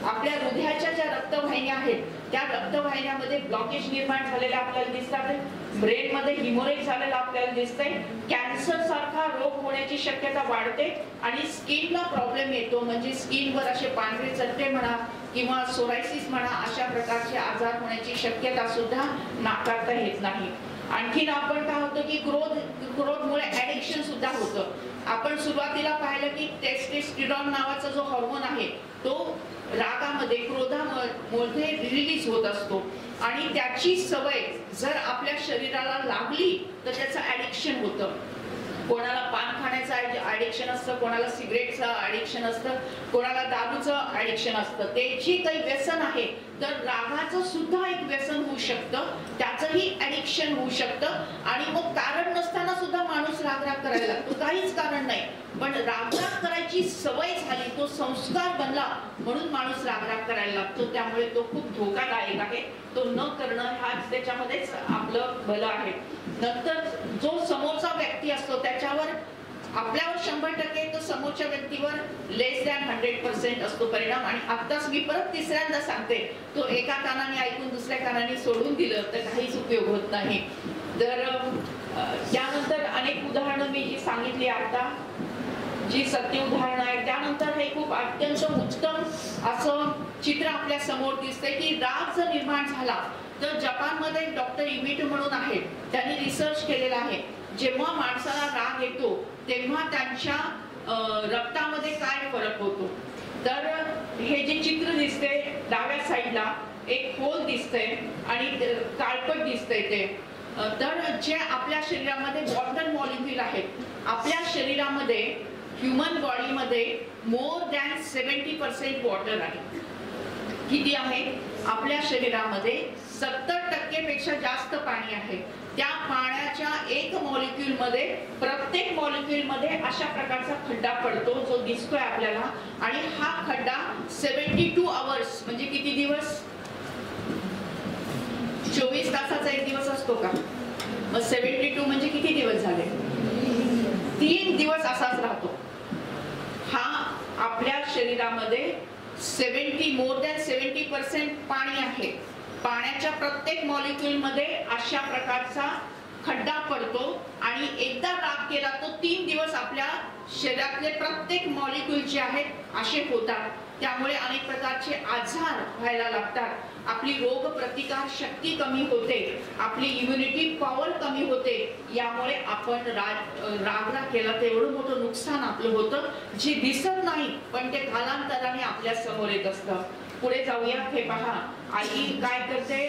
आपल्या हृदयाच्या ज्या रक्तवाहिन्या आहेत त्या रक्तवाहिन्यामध्ये ब्लॉकेज निर्माण झालेले आपल्याला दिसतात. ब्रेन मध्ये हिमोरेज झालेला आपल्याला दिसतंय. कॅन्सर सारखा रोग होण्याची शक्यता वाढते आणि स्किनला प्रॉब्लेम येतो म्हणजे स्किनवर असे पांढरे चट्टे म्हणा किंवा सोरायसिस म्हणा अशा प्रकारचे आजार होण्याची शक्यता सुद्धा नाकारता येत नाही. आणखीन आपण काय होतं की क्रोधमुळे ऍडिक्शन सुद्धा होतं. आपण सुरुवातीला पाहिलं की टेस्टोस्टेरॉन नावाचा जो हार्मोन आहे तो रागामध्ये क्रोधामध्ये रिलीज होत असतो आणि त्याची सवय जर आपल्या शरीराला लागली तर त्याचं ऍडिक्शन होतं. कोणाला पान खाण्याचं ऍडिक्शन असतं, कोणाला सिगरेटचं ऍडिक्शन असतं, कोणाला दारूचं ऍडिक्शन असतं. ते जे काही व्यसन आहे तर रागाचं सुद्धा एक व्यसन होऊ शकतं, त्याचंही ऍडिक्शन होऊ शकतं आणि मग कारण नसताना सुद्धा माणूस राग करायला लागतो. काहीच कारण नाही पण राग करायची सवय झाली, तो संस्कार बनला म्हणून माणूस राग करायला लागतो. त्यामुळे तो खूप धोकादायक आहे. तो न करणं हाच त्याच्यामध्येच आपलं भलं आहे. नंतर जो समोरचा व्यक्ती असतो त्याच्यावर आपल्यावर 100% तो समोरच्या व्यक्तीवर लेस दॅन 100% असतो परिणाम. आणि आत्ताच मी परत तिसऱ्यांदा सांगते तो एका कानाने ऐकून दुसऱ्या कानाने सोडून दिलं तर काहीच उपयोग होत नाही. तर त्यानंतर अनेक उदाहरणं मी जी सांगितली आता जी सत्य उदाहरणं आहेत त्यानंतर हे खूप खूप अत्यंत उत्तम असं चित्र आपल्या समोर दिसतंय की राग जर निर्माण झाला तर जपानमध्ये डॉक्टर इमिटो म्हणून आहेत, त्यांनी रिसर्च केलेला आहे. जेव्हा माणसाला राग येतो तेव्हा त्यांच्या रक्तामध्ये काय फरक होतो. तर हे जे चित्र दिसते डाव्या साईडला एक होल दिसतंय आणि काळपट दिसतंय ते. तर जे आपल्या शरीरामध्ये वॉटर मॉलिक्यूल आहेत, आपल्या शरीरामध्ये ह्युमन बॉडीमध्ये मोर दॅन 70% वॉटर आहे. किती आहे? आपल्या शरीरामध्ये 70% पेक्षा जास्त पाणी आहे. त्या पाण्याच्या एक मॉलिक्यूल मध्ये, प्रत्येक मॉलिक्यूल मध्ये अशा प्रकारचा खड्डा पडतो जो दिसतोय आपल्याला. आणि हा खड्डा 72 आवर्स म्हणजे किती दिवस? 24 तासाचा एक दिवस असतो का? मग 72 म्हणजे किती दिवस झाले? 3 दिवस असाच राहतो. हा आपल्या शरीरामध्ये मोर दॅन 70% पाणी आहे. पाण्याच्या प्रत्येक मॉलिक्यूल मध्ये अशा प्रकारचा खड्डा पडतो आणि एकदा राग केला तो 3 दिवस आपल्या शरीरातले प्रत्येक मॉलिक्यूल जे आहेत असे होतात. त्यामुळे अनेक प्रकारचे आजार व्हायला लागतात. आपली रोग प्रतिकार शक्ती कमी होते, आपली इम्युनिटी पॉवर कमी होते. यामुळे आपण राग केला तर एवढं मोठं नुकसान आपलं होतं जे दिसत नाही पण ते कालांतराने आपल्या समोर येत असतं. पुढे जाऊया. हे पहा, आई काय करते?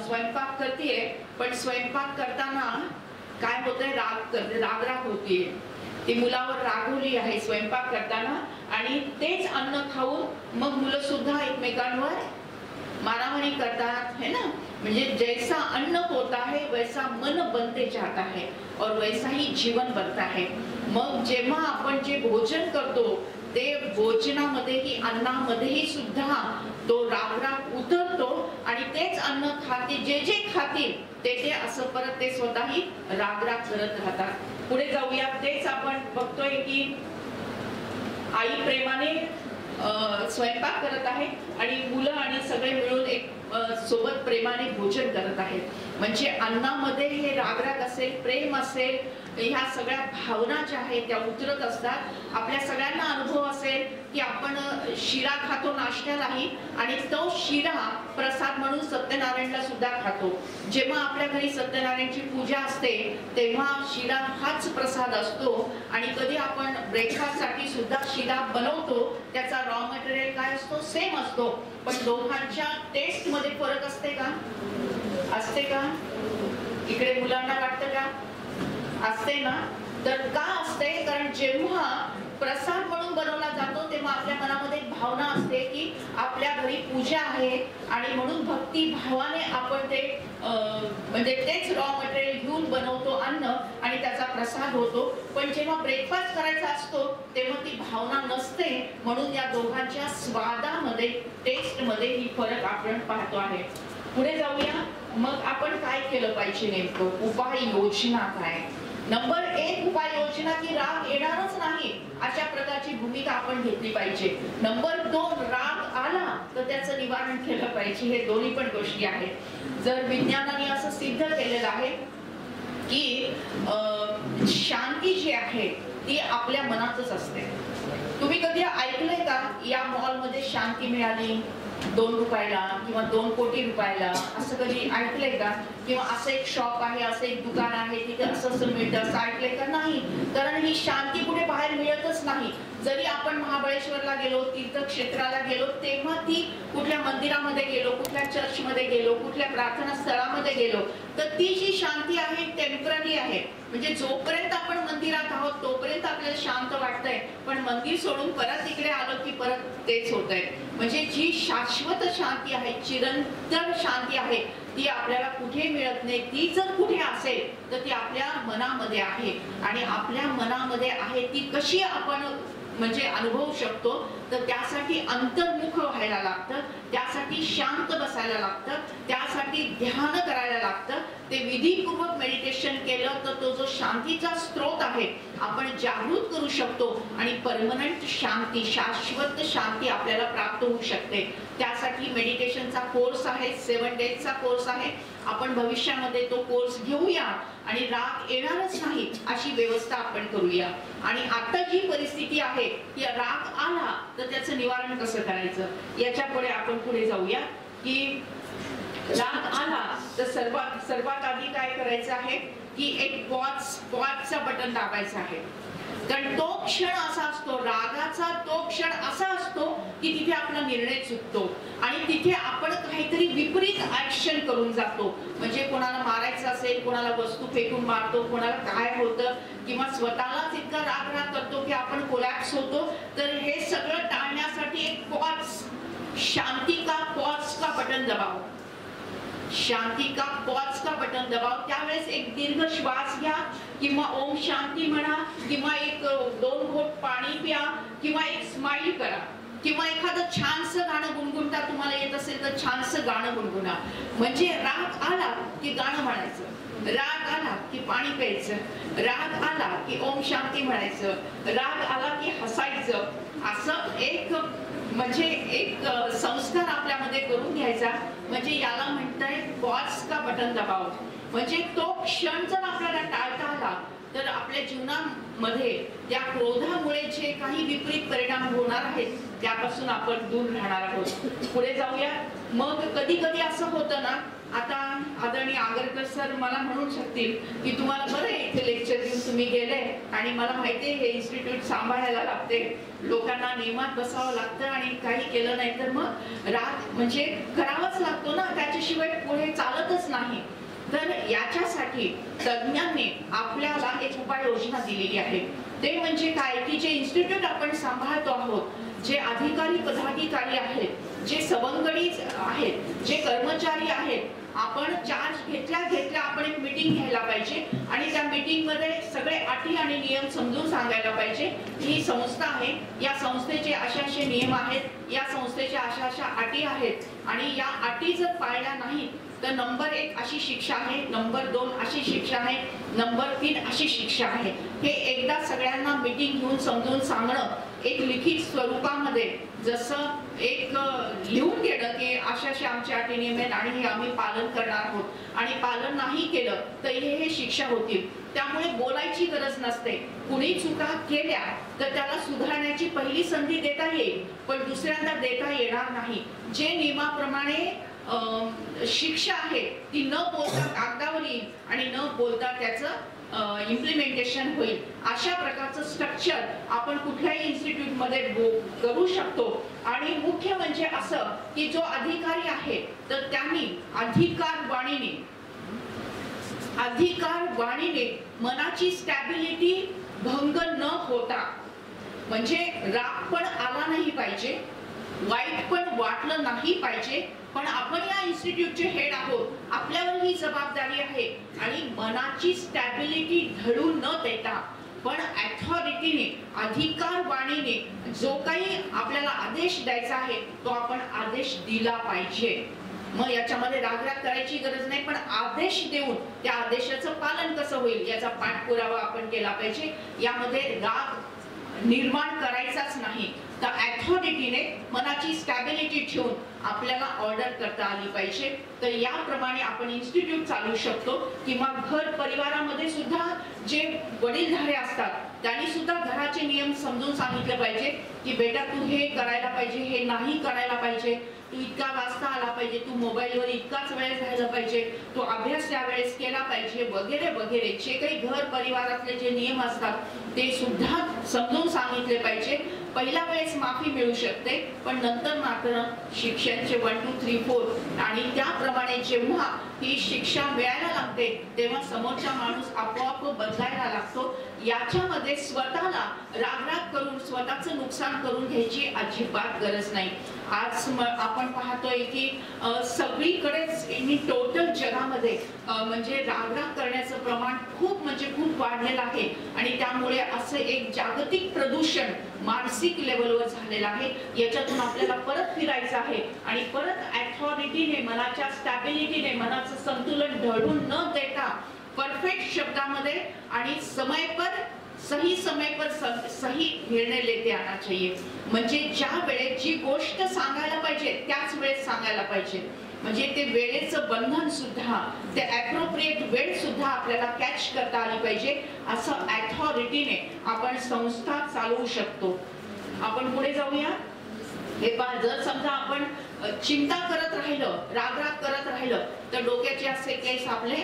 स्वयंपाक करते. पण स्वयंपाक करताना काय होतंय? राग होतीये. ती मुलावर रागवली आहे स्वयंपाक करताना आणि तेच अन्न खाऊन मग मुलं सुद्धा एकमेकांवर मारामारी करतात है ना. म्हणजे जैसा अन्न होता है वैसा मन बनते जाता है और वैसा ही जीवन बनता है. मग जेव्हा आपण जे भोजन करतो ते भोजनामध्येही अन्नामध्येही सुद्धा तो राग उतरतो आणि तेच अन्न खाते जे खातील ते असं परत ते स्वतःही राग करत राहतात. पुढे जाऊया. तेच आपण बघतोय की आई प्रेमाने स्वयंपाक करत आहे आणि मुलं आणि सगळे मिळून एक सोबत प्रेमाने भोजन करत आहेत. म्हणजे अन्नामध्ये हे राग असेल, प्रेम असेल, ह्या सगळ्या भावना ज्या आहेत त्या उतरत असतात. आपल्या सगळ्यांना अनुभव असेल की आपण शिरा खातो नाश्त्यालाही आणि तो शिरा प्रसाद म्हणून सत्यनारायणला सुद्धा खातो. जेव्हा आपल्या घरी सत्यनारायणची पूजा असते तेव्हा शिरा हाच प्रसाद असतो आणि कधी आपण ब्रेकफास्ट साठी सुद्धा शिरा बनवतो. त्याचा रॉ मटेरियल काय असतो? सेम असतो. पण दोघांच्या टेस्ट मध्ये फरक असते का? असते का? इकडे मुलांना वाटतं का? असते ना. तर का असते? कारण जेव्हा प्रसाद म्हणून बनवला जातो तेव्हा आपल्या मनामध्ये भावना असते की आपल्या घरी पूजा आहे आणि म्हणून भक्ती भावाने आपण ते म्हणजे तेच रॉ मटेरियल घेऊन बनवतो अन्न आणि त्याचा प्रसाद होतो. पण जेव्हा ब्रेकफास्ट करायचा असतो तेव्हा ती भावना नसते. म्हणून या दोघांच्या स्वादामध्ये, टेस्ट मध्ये ही फरक आपण पाहतो आहे. पुढे जाऊया. मग आपण काय केलं पाहिजे नेमकं? उपाययोजना काय? नंबर 1 उपाययोजना की राग येणारच नाही अशा प्रकारची भूमिका आपण घेतली पाहिजे. नंबर 2 राग आला तर त्याचं निवारण केलं पाहिजे. हे दोन्ही पण गोष्टी आहेत. जर विज्ञानाने असं सिद्ध केलेलं आहे की शांती जी आहे ती आपल्या मनातच असते. तुम्ही कधी ऐकलंय का या मॉल मध्ये शांती मिळाली 2 रुपयाला किंवा 2 कोटी रुपयाला? असं कधी ऐकलंय का? किंवा असं एक शॉप आहे, असं एक दुकान आहे तिथे असं मिळतं, असं ऐकलंय का? नाही. कारण ही शांती कुठे बाहेर मिळतच नाही. जरी आपण महाबळेश्वरला गेलो, तीर्थक्षेत्राला गेलो, तेव्हा ती कुठल्या मंदिरामध्ये गेलो, कुठल्या चर्चमध्ये गेलो, कुठल्या प्रार्थना स्थळामध्ये गेलो तर ती जी शांती आहे टेम्पररी आहे. म्हणजे जोपर्यंत आपण मंदिरात आहोत तोपर्यंत आपल्याला शांत वाटतंय, पण मंदिर सोडून परत इकडे आलो की परत तेच होतंय. म्हणजे जी शाश्वत शांती आहे, चिरंतन शांती आहे ती आपल्याला कुठे मिळत नाही. ती जर कुठे असेल तर ती आपल्या मनामध्ये आहे आणि आपल्या मनामध्ये आहे ती कशी आपण म्हणजे अनुभवू शकतो तर त्यासाठी अंतर्मुख व्हायला लागतं, त्यासाठी शांत बसायला लागतं, त्यासाठी ध्यान करायला लागतं. ते विधीपूर्वक मेडिटेशन केलं तर तो जो शांतीचा स्रोत आहे आपण जागृत करू शकतो आणि परमनंट शांती, शाश्वत शांती शांती आपल्याला प्राप्त होऊ शकते. त्यासाठी मेडिटेशनचा कोर्स आहे, 7 डेजचा कोर्स आहे. आपण भविष्यामध्ये तो कोर्स घेऊया आणि राग येणारच नाही अशी व्यवस्था आपण करूया. आणि आता जी परिस्थिती आहे की राग आला तर त्याचं निवारण कसं करायचं याच्या पुढे आपण पुढे जाऊया. की राग आला तर सर्वात आधी काय करायचं आहे की एक पॉजचा बटन दाबायचं आहे. कारण तो क्षण असा असतो, रागाचा तो क्षण असा असतो की तिथे आपला निर्णय चुकतो आणि तिथे आपण काहीतरी विपरीत ऍक्शन करून जातो. म्हणजे कोणाला मारायचं असेल, कोणाला वस्तू फेकून मारतो, कोणाला काय होतं किंवा स्वतःलाच इतका राग करतो की आपण कोलॅप्स होतो. तर हे सगळं टाळण्यासाठी एक शांती का पॉज का बटन दबाव, शांती का पॉज का बटन दबाव. त्यावेळेस एक दीर्घ श्वास घ्या किंवा ओम शांती म्हणा किंवा एक 2 घोट पाणी प्या किंवा एक स्माइल करा किंवा एखादं छानसं गाणं गुणगुणता तुम्हाला येत असेल तर छानसं गाणं गुणगुणा. म्हणजे राग आला की गाणं म्हणायचं, राग आला की पाणी प्यायचं, राग आला की ओम शांती म्हणायचं, राग आला की हसायचं. असं एक म्हणजे एक संस्कार आपल्यामध्ये करून घ्यायचा. म्हणजे याला म्हणताय पॉज का बटन दबाव. म्हणजे तो क्षण जर आपल्याला टाळता आला तर आपल्या जीवनामध्ये त्या क्रोधामुळे जे काही विपरीत परिणाम होणार आहेत त्यापासून आपण दूर राहणार आहोत. पुढे जाऊया. मग कधी कधी असं होतं ना, आता आदरणीय आगरकर सर मला म्हणू शकतील की तुम्हाला बरं इथे लेक्चर देऊन तुम्ही गेले आणि मला माहिती आहे हे इन्स्टिट्यूट सांभाळायला लागते, लोकांना नियमात बसावं लागतं आणि काही केलं नाही तर मग राग म्हणजे करावाच लागतो ना, त्याच्याशिवाय पुढे चालतच नाही. तर याच्यासाठी तज्ञांनी आपल्याला एक उपाययोजना दिलेली आहे. ते म्हणजे काय की जे इन्स्टिट्यूट आपण सांभाळतो आहोत, जे अधिकारी पदाधिकारी आहेत, जे सवंगडी आहेत, जे कर्मचारी आहेत, आपण चार्ज घेतल्या आपण एक मीटिंग घ्यायला पाहिजे आणि त्या मीटिंग मध्ये सगळे अटी आणि नियम समजून सांगायला पाहिजे. ही संस्था आहे, या संस्थेचे असे नियम आहेत, या संस्थेच्या अशा अटी आहेत आणि या अटी जर पाळल्या नाही तर नंबर 1 अशी शिक्षा आहे, नंबर 2 अशी शिक्षा आहे, नंबर 3 अशी शिक्षा आहे. हे एकदा सगळ्यांना मीटिंग घेऊन समजून सांगणं, एक लिखित स्वरूपामध्ये जसं एक लिहून घेणं की अशा आमच्या अटी नियम आहेत आणि हे आम्ही पालन करणार आहोत आणि पालन नाही केलं तर हे शिक्षा होतील. त्यामुळे बोलायची गरज नसते. कुणी चुका केल्या तर त्याला सुधारण्याची पहिली संधी देता येईल पण दुसऱ्यांदा देता येणार नाही. जे नियमाप्रमाणे शिक्षा आहे ती न बोलता कागदावर येईल आणि न बोलता त्याचं इम्प्लिमेंटेशन होईल. अशा प्रकारचं स्ट्रक्चर आपण कुठल्याही इन्स्टिट्यूट मध्ये करू शकतो. आणि मुख्य म्हणजे असं की जो अधिकारी आहे तर त्यांनी अधिकार वाणीने मनाची स्टॅबिलिटी भंग न होता, म्हणजे राग पण आला नाही पाहिजे, वाईट पण वाटलं नाही पाहिजे, पण आपण या इन्स्टिट्यूटचे हेड आहोत, आपल्यावर ही जबाबदारी आहे आणि मनाची स्टॅबिलिटी ढळू न देता पण अथॉरिटीने अधिकार वाणीने जो काही आपल्याला आदेश द्यायचा आहे तो आपण आदेश दिला पाहिजे. मग याच्यामध्ये रागराग करायची गरज नाही पण आदेश देऊन त्या आदेशाचं पालन कसं होईल याचा पाठपुरावा आपण केला पाहिजे. यामध्ये राग निर्माण करायचाच नाही तर अथॉरिटीने मनाची स्टॅबिलिटी ठेवून आपल्याला ऑर्डर करता आली पाहिजे. तर याप्रमाणे आपण इन्स्टिट्यूट चालू शकतो. किंवा घर परिवारामध्ये सुद्धा जे वडीलधारे असतात त्यांनी सुद्धा घराचे नियम समजून सांगितले पाहिजे की बेटा तू हे करायला पाहिजे, हे नाही करायला पाहिजे, तू इतका वाजता आला पाहिजे, तू मोबाईलवर इतकाच वेळ राहिला पाहिजे, तू अभ्यास त्यावेळेस केला पाहिजे वगैरे वगैरे. जे काही घर परिवारातले जे नियम असतात ते सुद्धा समजून सांगितले पाहिजे. पहिल्या वेळेस माफी मिळू शकते पण नंतर मात्र शिक्षणाचे 1 2 3 4 आणि त्याप्रमाणे जेव्हा ही शिक्षा मिळायला लागते तेव्हा समोरचा माणूस आपोआप बदलायला लागतो. याच्यामध्ये स्वतःला रागराग करून स्वतःचं नुकसान करून घ्यायची अजिबात गरज नाही. आज आपण पाहतोय की सगळीकडेच टोटल जगामध्ये म्हणजे रागराग करण्याचं प्रमाण खूप वाढलेलं आहे आणि त्यामुळे असं एक जागतिक प्रदूषण मानसिक लेवलवर झालेलं आहे. याच्यातून आपल्याला परत फिरायचं आहे आणि परत अथॉरिटीने मनाच्या स्टॅबिलिटीने मनाचं संतुलन ढळून न देता परफेक्ट शब्दामध्ये आणि समयपर सही समय पर सही निर्णय लेते आना चाहिए. म्हणजे ज्या वेळेत जी गोष्ट सांगायला पाहिजे त्याच वेळेत सांगायला पाहिजे. म्हणजे ते वेळेचं बंधन सुद्धा, ते ॲप्रोप्रिएट वेळ सुद्धा आपल्याला कॅच करता आली पाहिजे. असं अथॉरिटीने आपण संस्था चालवू शकतो. आपण पुढे जाऊया. हे पहा, जर समजा आपण चिंता करत राहिलं, रागराग करत राहिलं तर डोक्याचे असे केस आपले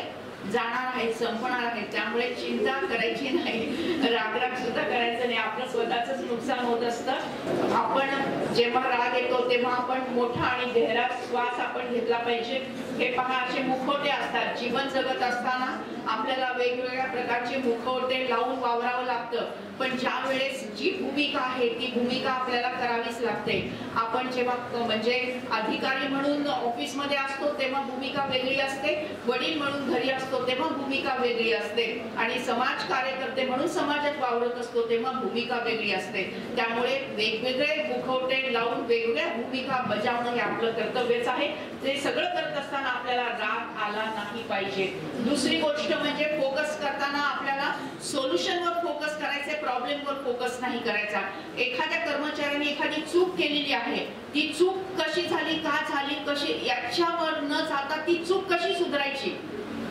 जाणार आहेत, संपणार आहेत. त्यामुळे चिंता करायची नाही, रागराग सुद्धा करायचं नाही. आपलं स्वतःच नुकसान होत असतं. आपण जेव्हा राग येतो तेव्हा आपण मोठा आणि गहरा श्वास आपण घेतला पाहिजे. हे पहा, असे मुखवटे असतात. जीवन जगत असताना आपल्याला वेगवेगळ्या प्रकारचे मुखवटे लावून वावरावं लागतं. पण ज्या वेळेस जी भूमिका आहे ती भूमिका आपल्याला करावीच लागते. आपण जेव्हा म्हणजे अधिकारी म्हणून ऑफिसमध्ये असतो तेव्हा भूमिका वेगळी असते, वडील म्हणून घरी असतो तेव्हा भूमिका वेगळी असते, आणि समाज कार्यकर्ते म्हणून समाजात वावरत असतो तेव्हा भूमिका वेगळी असते. त्यामुळे वेगवेगळे मुखवटे लावून वेगवेगळ्या भूमिका बजावणं हे आपलं कर्तव्यच आहे. ते सगळं करत असताना आपल्याला राग आला नाही पाहिजे. दुसरी गोष्ट म्हणजे फोकस करताना आपल्याला सोल्युशनवर फोकस करायचे, प्रॉब्लेमवर फोकस नाही करायचा. एखाद्या कर्मचाऱ्याने एखादी चूक केलेली आहे, ती चूक कशी झाली, का झाली, कशी, याच्यावर न जाता ती चूक कशी सुधारायची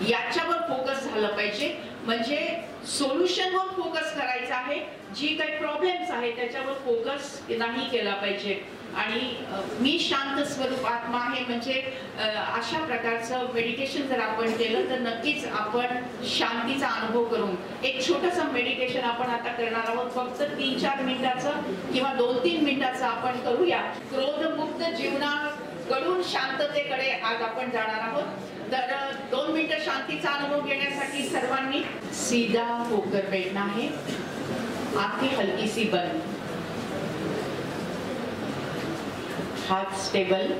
याच्यावर फोकस झालं पाहिजे. म्हणजे सोल्युशनवर फोकस करायचा आहे. जी काही प्रॉब्लेम्स आहे त्याच्यावर फोकस नाही केला पाहिजे. आणि मी शांत स्वरूप आत्मा आहे म्हणजे अशा प्रकारचं मेडिटेशन जर आपण केलं तर नक्कीच आपण शांतीचा अनुभव करून एक छोटंसं मेडिटेशन आपण आता करणार आहोत. फक्त 3-4 मिनिटाचं किंवा 2-3 मिनिटाचं आपण करूया. क्रोधमुक्त जीवनाकडून शांततेकडे आज आपण जाणार आहोत. तर 2 मिनिटं शांतीचा अनुभव घेण्यासाठी सर्वांनी सीधा होकर बैठना है. आंखें हल्की सी बंद, हाथ स्टेबल,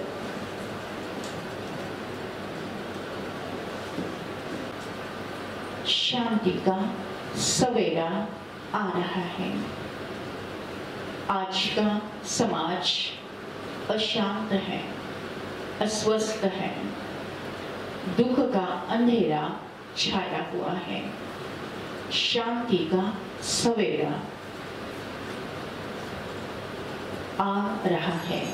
शांति का सवेरा आ रहा है. आज का समाज अशांत है, अस्वस्थ है, दुख का अंधेरा छाया हुआ है. शांति का सवेरा आ रहा है.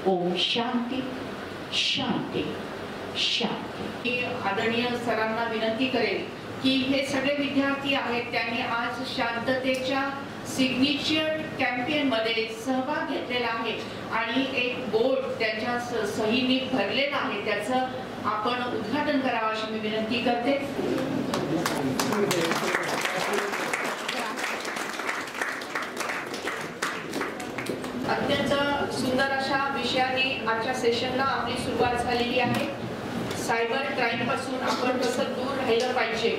ओम शांती शांती शांती. आदरणीय सरांना विनंती करेल की हे सगळे विद्यार्थी आहेत त्यांनी आज शांततेच्या सिग्नेचर कॅम्पेन मध्ये सहभाग घेतलेला आहे आणि एक बोर्ड त्यांच्या सहीने भरलेला आहे. त्याचं आपण उद्घाटन करावं अशी मी विनंती करते. अत्यंत सुंदर अशा विषयाने आजच्या सेशनला आपली सुरुवात झालेली आहे. सायबर क्राईम पासून आपण कसं दूर राहिलं पाहिजे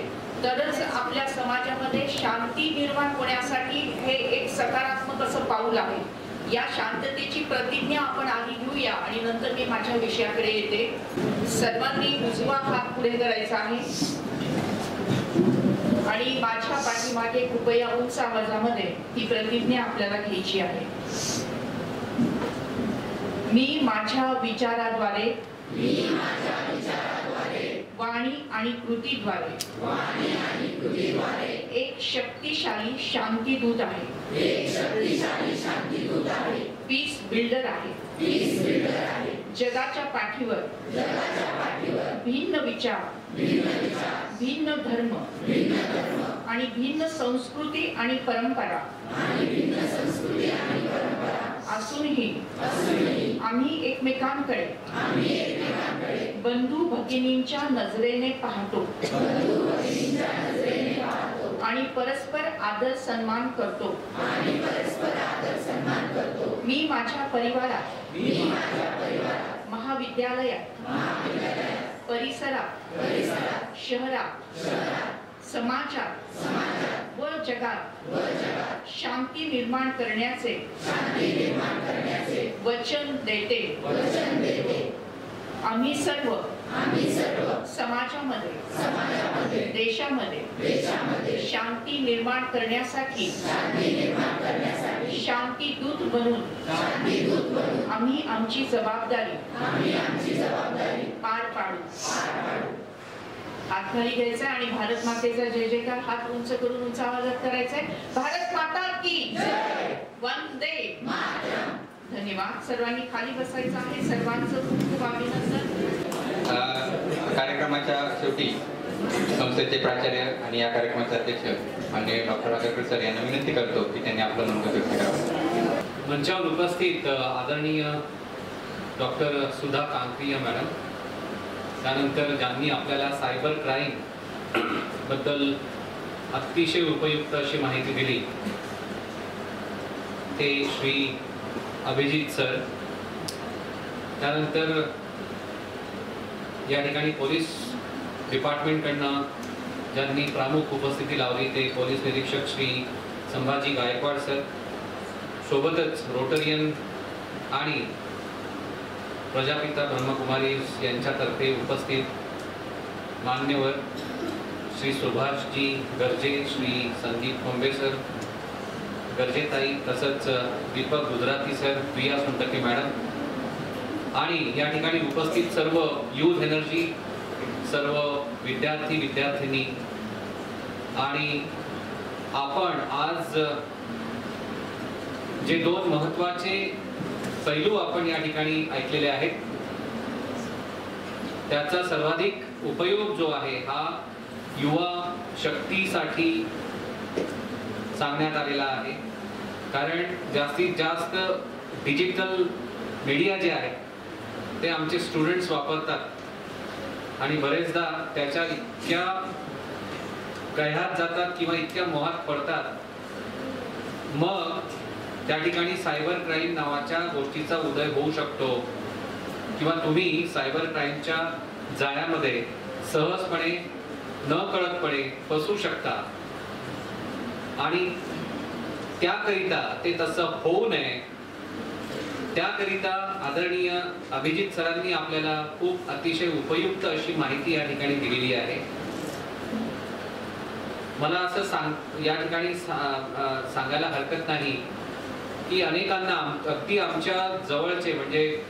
तरच आपल्या समाजामध्ये शांती निर्माण होण्यासाठी हे एक सकारात्मक असं पाऊल आहे. या शांततेची प्रतिज्ञा आपण आधी घेऊया आणि नंतर मी माझ्या विषयाकडे येते. सर्वांनी उजवा हात पुढे करायचा आहे आणि माझ्या पाठीमागे कृपया उंच आवाजामध्ये ही प्रतिज्ञा आपल्याला घ्यायची आहे. मी माझ्या विचाराद्वारे वाणी आणि कृतीद्वारे एक शक्तिशाली शांतीदूत आहे. पीस बिल्डर आहे. जगाच्या पाठीवर भिन्न विचार, भिन्न धर्म आणि भिन्न संस्कृती आणि परंपरा असूनही आम्ही एकमेकांकडे बंधू भगिनींच्या नजरेने पाहतो आणि परस्पर आदर सन्मान करतो. मी माझ्या परिवारात, महाविद्यालयात, परिसरात, शहरात, समाजात व जगात शांती निर्माण करण्याचे वचन देते. आम्ही सर्व समाजामध्ये, देशामध्ये शांती निर्माण करण्यासाठी शांतीदूत बनून आम्ही आमची जबाबदारी पार पाडू. हात खाली घ्यायचा आणि भारत मातेचा जय जयकार हात उंच करून उंच आवाजात करायचंय. भारत माता की वंदे मातरम. धन्यवाद. सर्वांनी खाली बसायचं आहे. सर्वांचं खूप खूप अभिनंदन. कार्यक्रमाच्या शेवटी संस्थेचे प्राचार्य आणि या कार्यक्रमाचे अध्यक्ष माननीय डॉक्टर आगरकर सर यांना विनंती करतो की त्यांनी आपलं मनोगत व्यक्त करावं. मंचावर उपस्थित आदरणीय डॉक्टर सुधा कांक्रिया मॅडम, त्यानंतर ज्यांनी आपल्याला सायबर क्राईम बद्दल अतिशय उपयुक्त अशी माहिती दिली ते श्री अभिजित सर, त्यानंतर या ठिकाणी पोलीस डिपार्टमेंटकडनं ज्यांनी प्रमुख उपस्थिती लावली ते पोलीस निरीक्षक श्री संभाजी गायकवाड सर, सोबतच रोटरियन आणि प्रजापिता ब्रह्मकुमारी यांच्यातर्फे उपस्थित मान्यवर श्री सुभाषजी गर्जे, श्री संदीप खोंबे सर, गर्जेताई, तसंच दीपक गुजराती सर, प्रिया सुंटके मॅडम आणि या ठिकाणी उपस्थित सर्व यूथ एनर्जी, सर्व विद्यार्थी विद्यार्थिनी आणि आपण आज जे दोन महत्त्वाचे पैलू आपण या ठिकाणी ऐकलेले आहेत त्याचा सर्वाधिक उपयोग जो आहे हा युवा शक्तीसाठी सांगण्यात आलेला आहे. कारण जास्तीत जास्त डिजिटल मीडिया जे आहे ते आमचे स्टुडंट्स वापरतात आणि बरेचदा त्याच्या इतक्या गह्यात जातात किंवा इतक्या मोहात पडतात, मग त्या ठिकाणी सायबर क्राईम नावाच्या गोष्टीचा उदय होऊ शकतो किंवा तुम्ही सायबर क्राईमच्या जाळ्यामध्ये सहजपणे न कळतपणे फसू शकता. आणि त्याकरिता ते तसं होऊ नये त्याकरिता आदरणीय अभिजित सरांनी आपल्याला खूप अतिशय उपयुक्त अशी माहिती या ठिकाणी दिलेली आहे. मला असं या ठिकाणी सांगायला हरकत नाही की अनेकांना अगदी आमच्या जवळचे म्हणजे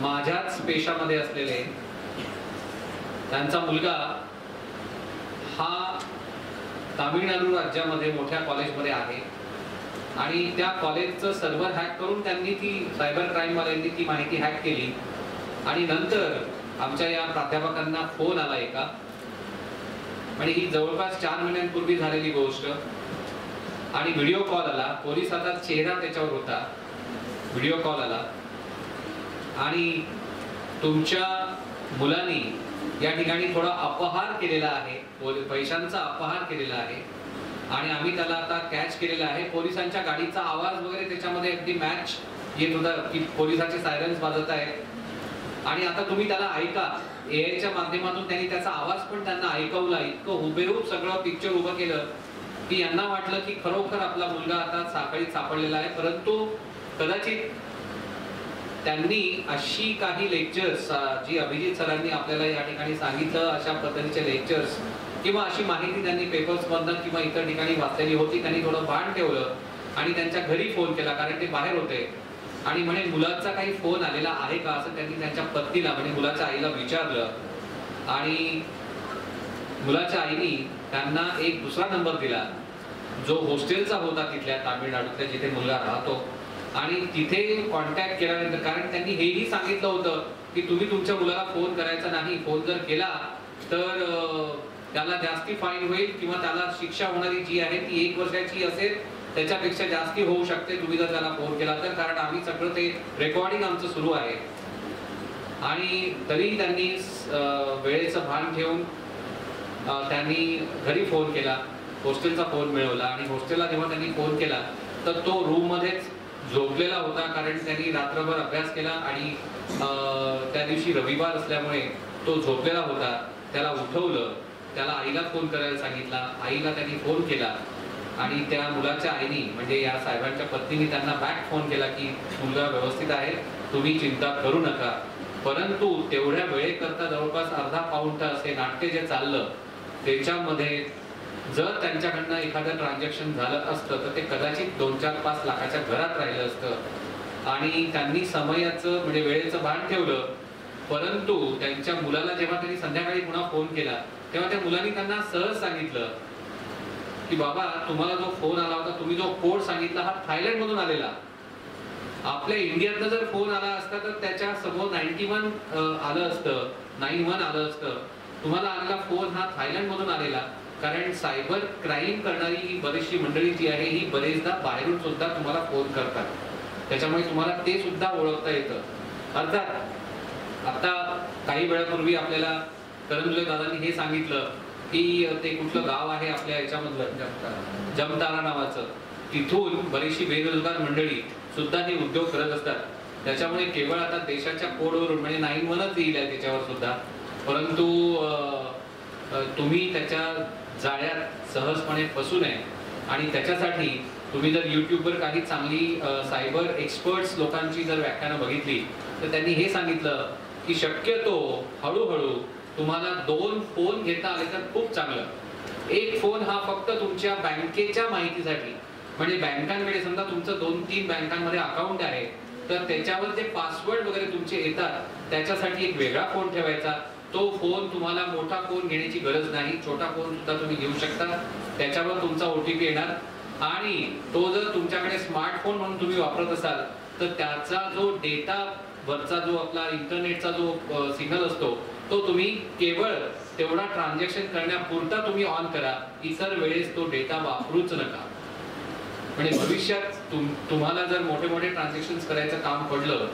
माझ्याच पेशामध्ये असलेले त्यांचा मुलगा हा तामिळनाडू राज्यामध्ये मोठ्या कॉलेजमध्ये आहे आणि त्या कॉलेजचं सर्व्हर हॅक करून त्यांनी ती सायबर क्राईम वाल्यांनी ती माहिती हॅक केली आणि नंतर आमच्या या प्राध्यापकांना फोन आला एका, आणि ही जवळपास 4 महिन्यांपूर्वी झालेली गोष्ट, आणि व्हिडिओ कॉल आला. पोलिसाचा चेहरा त्याच्यावर होता. व्हिडिओ कॉल आला आणि तुमच्या मुलांनी या ठिकाणी थोडा अपहार केलेला आहे, पैशांचा अपहार केलेला आहे आणि आम्ही त्याला आता कॅच केलेला आहे. पोलिसांच्या गाडीचा आवाज वगैरे त्याच्यामध्ये अगदी मॅच येत होता की पोलिसाचे सायरन्स वाजत आहेत आणि आता तुम्ही त्याला ऐका. एआयच्या माध्यमातून त्यांनी त्याचा आवाज पण त्यांना ऐकवला. इतकं हुबेहूब सगळं पिक्चर उभं केलं की यांना वाटलं की खरोखर आपला मुलगा आता साखळीत सापडलेला आहे. परंतु कदाचित त्यांनी अशी काही लेक्चर्स जी अभिजित सरांनी आपल्याला या ठिकाणी सांगितलं, अशा पद्धतीचे लेक्चर्स किंवा अशी माहिती त्यांनी पेपर्समधनं किंवा इतर ठिकाणी वाचलेली होती. त्यांनी थोडं भान ठेवलं आणि त्यांच्या घरी फोन केला, कारण ते बाहेर होते, आणि म्हणे मुलाचा काही फोन आलेला आहे का असं त्यांनी त्यांच्या पत्नीला म्हणजे मुलाच्या आईला विचारलं. आणि मुलाच्या आईनी त्यांना एक दुसरा नंबर दिला जो हॉस्टेलचा होता तिथल्या तामिळनाडूतल्या जिथे मुलगा राहतो, आणि तिथे कॉन्टॅक्ट केल्यानंतर, कारण त्यांनी हेही सांगितलं होतं की तुम्ही तुमच्या मुलाला फोन करायचा नाही, फोन जर केला तर त्याला जास्ती फाईन होईल किंवा त्याला शिक्षा होणारी जी आहे ती 1 वर्षाची असेल, त्याच्यापेक्षा जास्ती होऊ शकते तुम्ही जर त्याला फोन केला तर, कारण आम्ही सगळं ते रेकॉर्डिंग आमचं सुरू आहे. आणि तरी त्यांनी वेळेचं भान ठेवून त्यांनी घरी फोन केला, हॉस्टेलचा फोन मिळवला, आणि हॉस्टेलला जेव्हा त्यांनी फोन केला तर तो रूम मध्येच झोपलेला होता, कारण त्यांनी रात्रभर अभ्यास केला आणि त्या दिवशी रविवार असल्यामुळे तो झोपलेला होता. त्याला उठवलं, त्याला आईला फोन करायला सांगितला, आईला त्यांनी फोन केला, आणि त्या मुलाच्या आईनी म्हणजे या साहेबांच्या पत्नीने त्यांना बॅक फोन केला की मुलगा व्यवस्थित आहे, तुम्ही चिंता करू नका. परंतु तेवढ्या वेळेकरता जवळपास अर्धा पाऊण तास हे नाट्य जे चाललं त्याच्यामध्ये जर त्यांच्याकडनं एखादं ट्रान्झॅक्शन झालं असतं तर ते कदाचित 2-4-5 लाखाच्या घरात राहिलं असतं. आणि त्यांनी समयाचं म्हणजे वेळेचं भान ठेवलं. परंतु त्यांच्या मुलाला जेव्हा त्यांनी संध्याकाळी पुन्हा फोन केला तेव्हा त्या मुलांनी त्यांना सहज सांगितलं की बाबा तुम्हाला जो फोन आला होता, तुम्ही जो कोड सांगितला हा थायलंड मधून आलेला, आपल्या इंडियातनं जर फोन आला असता तर त्याच्या समोर 91 आलं असतं, 91 आलं असतं. तुम्हाला आलेला फोन हा थायलंड मधून आलेला, कारण सायबर क्राईम करणारी ही बरीचशी मंडळी जी आहे ही बरेचदा बाहेरून सुद्धा तुम्हाला फोन करतात, त्याच्यामुळे तुम्हाला ते सुद्धा ओळखता येतं. अर्थात आता काही वेळापूर्वी आपल्याला करंजुले दादांनी हे सांगितलं की ते कुठलं गाव आहे आपल्या याच्यामधलं जमतारा नावाचं, तिथून बरीचशी बेरोजगार मंडळी सुद्धा हे उद्योग करत असतात. त्याच्यामुळे केवळ आता देशाच्या कोडवरून म्हणजे 91च येईल त्याच्यावर सुद्धा, परंतु तुम्ही त्याच्या जाळ्यात सहजपणे फसू नये. आणि त्याच्यासाठी तुम्ही जर युट्यूबवर काही चांगली सायबर एक्सपर्ट्स लोकांची जर व्याख्यानं बघितली तर त्यांनी हे सांगितलं की शक्यतो हळूहळू तुम्हाला 2 फोन घेता आले तर खूप चांगलं. एक फोन हा फक्त तुमच्या बँकेच्या माहितीसाठी, म्हणजे बँकांकडे समजा तुमचं 2-3 बँकांमध्ये अकाउंट आहे तर त्याच्यावर जे पासवर्ड वगैरे तुमचे येतात त्याच्यासाठी एक वेगळा फोन ठेवायचा. तो फोन तुम्हाला मोठा फोन घेण्याची गरज नाही, छोटा फोन सुद्धा तुम्ही घेऊ शकता, त्याच्यावर तुमचा OTP येणार. आणि तो जर तुमच्याकडे स्मार्टफोन म्हणून तुम्ही वापरत असाल तर त्याचा जो डेटा वरचा जो आपला इंटरनेटचा जो सिग्नल असतो तो तुम्ही केवळ तेवढा ट्रान्झॅक्शन करण्यापुरता तुम्ही ऑन करा, इतर वेळेस तो डेटा वापरूच नका. म्हणजे भविष्यात तुम्हाला जर मोठे मोठे ट्रान्झॅक्शन करायचं काम पडलं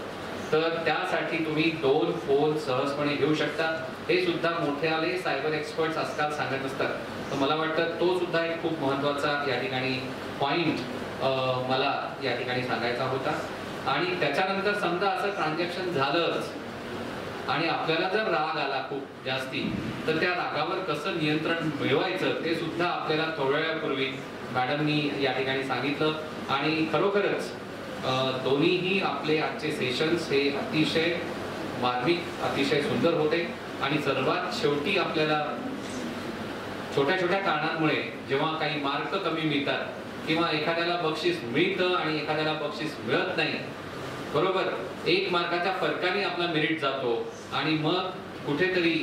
तर त्यासाठी तुम्ही 2 फोन सहजपणे घेऊ शकता. हे सुद्धा मोठे आले सायबर एक्सपर्ट्स आजकाल सांगत असतात. तर मला वाटतं तो सुद्धा एक खूप महत्त्वाचा या ठिकाणी पॉइंट मला या ठिकाणी सांगायचा होता. आणि त्याच्यानंतर समजा असं ट्रान्झॅक्शन झालंच आणि आपल्याला जर राग आला खूप जास्ती तर त्या रागावर कसं नियंत्रण मिळवायचं ते सुद्धा आपल्याला थोड्या वेळापूर्वी मॅडमनी या ठिकाणी सांगितलं. आणि खरोखरच दोन्हीही आपले आजचे सेशन्स हे अतिशय मार्मिक, अतिशय सुंदर होते. आणि सर्वात शेवटी आपल्याला छोट्या छोट्या कारणांमुळे जेव्हा काही मार्क कमी मिळतात किंवा एखाद्याला बक्षीस मिळतं आणि एखाद्याला बक्षीस मिळत नाही, बरोबर 1 मार्काच्या फरकाने आपला मेरिट जातो आणि मग कुठेतरी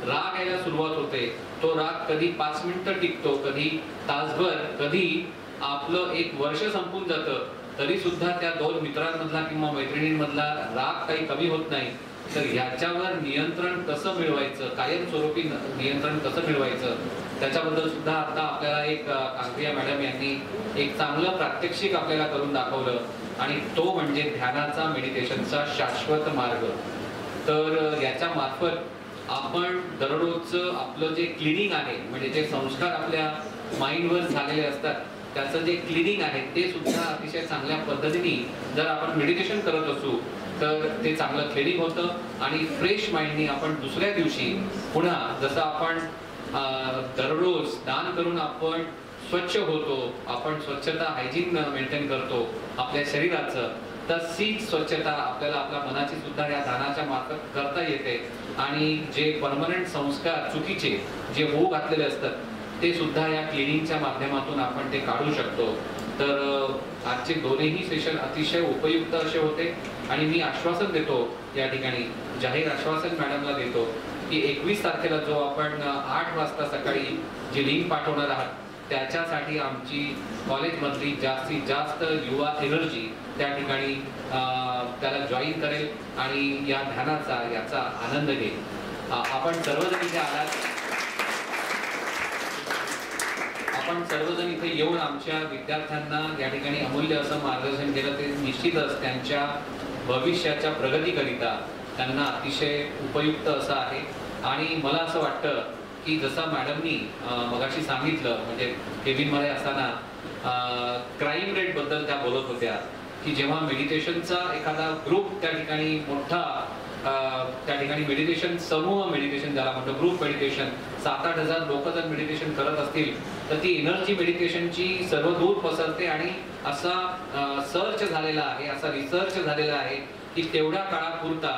राग यायला सुरुवात होते. तो राग कधी 5 मिनिटं टिकतो, कधी तासभर, कधी आपलं 1 वर्ष संपून जातं. तरी सुद्धा त्या 2 मित्रांमधला किंवा मैत्रिणींमधला राग काही कमी होत नाही. तर ह्याच्यावर नियंत्रण कसं मिळवायचं, कायमस्वरूपी नियंत्रण कसं मिळवायचं त्याच्याबद्दल सुद्धा आता आपल्याला एक कांक्रिया मॅडम यांनी एक चांगलं प्रात्यक्षिक आपल्याला करून दाखवलं. आणि तो म्हणजे ध्यानाचा, मेडिटेशनचा शाश्वत मार्ग. तर याच्या मार्फत आपण दररोजचं आपलं जे क्लिनिंग आहे, म्हणजे जे संस्कार आपल्या माइंडवर झालेले असतात त्याचं जे क्लिनिंग आहे ते सुद्धा अतिशय चांगल्या पद्धतीने जर आपण मेडिटेशन करत असू तर ते चांगलं क्लिनिंग होतं. आणि फ्रेश माइंडनी आपण दुसऱ्या दिवशी पुन्हा जसं आपण दररोज दान करून आपण स्वच्छ होतो, आपण स्वच्छता हायजीन मेंटेन करतो आपल्या शरीराचं, तशीच स्वच्छता आपल्याला आपल्या मनाची सुद्धा या दानाच्या मार्फत करता येते आणि जे परमनंट संस्कार चुकीचे जे होऊ घातलेले असतात ते सुद्धा या क्लिनिंगच्या माध्यमातून आपण ते काढू शकतो. तर आजचे दोन्ही सेशन अतिशय उपयुक्त असे होते आणि मी आश्वासन देतो या ठिकाणी, जाहीर आश्वासन मॅडमला देतो की 21 तारखेला जो आपण 8 वाजता सकाळी जी लिंक पाठवणार आहात त्याच्यासाठी आमची कॉलेजमधली जास्तीत जास्त युवा एनर्जी त्या ठिकाणी त्याला जॉईन करेल आणि या ध्यानाचा याचा आनंद घेईल. आपण सर्वजण इथे आलात, आपण सर्वजण इथे येऊन आमच्या विद्यार्थ्यांना या ठिकाणी अमूल्य असं मार्गदर्शन केलं ते निश्चितच त्यांच्या भविष्याच्या प्रगतीकरिता त्यांना अतिशय उपयुक्त असं आहे. आणि मला असं वाटतं की जसं मॅडमनी मगाशी सांगितलं म्हणजे केबिनमध्ये असताना क्राईम रेट बद्दल त्या बोलत होत्या की जेव्हा मेडिटेशनचा एखादा ग्रुप त्या ठिकाणी मोठा त्या ठिकाणी मेडिटेशन समूह मेडिटेशन ज्याला म्हणतो ग्रुप मेडिटेशन 7-8 हजार लोक जर मेडिटेशन करत असतील तर ती एनर्जी मेडिटेशनची सर्व दूर पसरते आणि असा सर्च झालेला आहे, असा रिसर्च झालेला आहे की तेवढ्या काळापुरता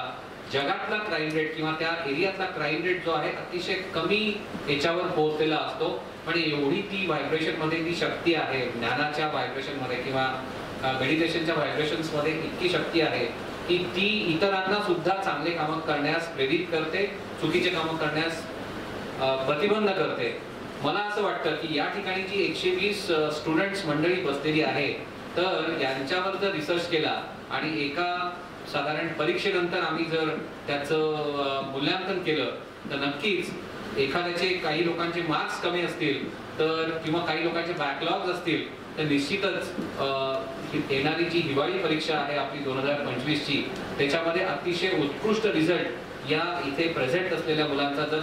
जगातला क्राईम रेट किंवा त्या एरियातला क्राईम रेट जो आहे अतिशय कमी याच्यावर पोहोचलेला असतो. पण एवढी ती व्हायब्रेशन मध्ये ती शक्ती आहे, ज्ञानाच्या व्हायब्रेशन मध्ये किंवा मेडिटेशनच्या व्हायब्रेशन्स मध्ये इतकी शक्ती आहे की ती इतरांना सुद्धा चांगले कामं करण्यास प्रेरित करते, चुकीचे कामं करण्यास प्रतिबंध करते. मला असं वाटतं की या ठिकाणी जी 120 स्टुडंट्स मंडळी बसलेली आहे तर यांच्यावर जर रिसर्च केला आणि एका साधारण परीक्षेनंतर आम्ही जर त्याचं मूल्यांकन केलं तर नक्कीच एखाद्याचे काही लोकांचे मार्क्स कमी असतील तर किंवा काही लोकांचे बॅकलॉग्स असतील तर निश्चितच येणारी जी हिवाळी परीक्षा आहे आपली 2025 ची त्याच्यामध्ये अतिशय उत्कृष्ट रिझल्ट या इथे प्रेझेंट असलेल्या मुलांचा जर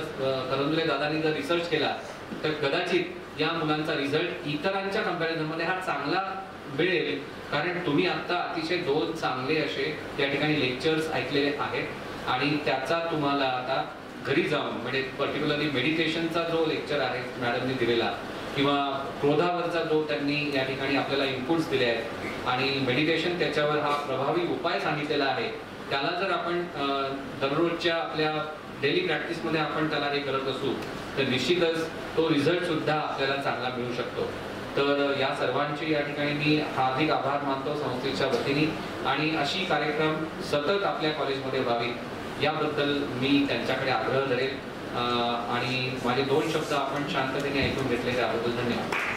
करंजुले दादांनी जर रिसर्च केला तर कदाचित या मुलांचा रिझल्ट इतरांच्या कंपॅरिझन मध्ये हा चांगला मिळेल. कारण तुम्ही आता अतिशय 2 चांगले असे त्या ठिकाणी लेक्चर्स ऐकलेले आहेत आणि त्याचा तुम्हाला आता घरी जाऊन म्हणजे पर्टिक्युलरली मेडिटेशनचा जो लेक्चर आहे मॅडमने दिलेला किंवा क्रोधावरचा जो त्यांनी या ठिकाणी आपल्याला इनपुट्स दिले आहेत आणि मेडिटेशन त्याच्यावर हा प्रभावी उपाय सांगितलेला आहे त्याला जर आपण दररोजच्या आपल्या डेली प्रॅक्टिसमध्ये आपण त्याला हे करत असू तर निश्चितच तो रिझल्ट सुद्धा आपल्याला चांगला मिळू शकतो. तर या सर्वांचे या ठिकाणी मी हार्दिक आभार मानतो संस्थेच्या वतीने आणि अशी कार्यक्रम सतत आपल्या कॉलेजमध्ये व्हावी याबद्दल मी त्यांच्याकडे आग्रह धरेल आणि माझे 2 शब्द आपण शांततेने ऐकून घेतले त्याबद्दल धन्यवाद.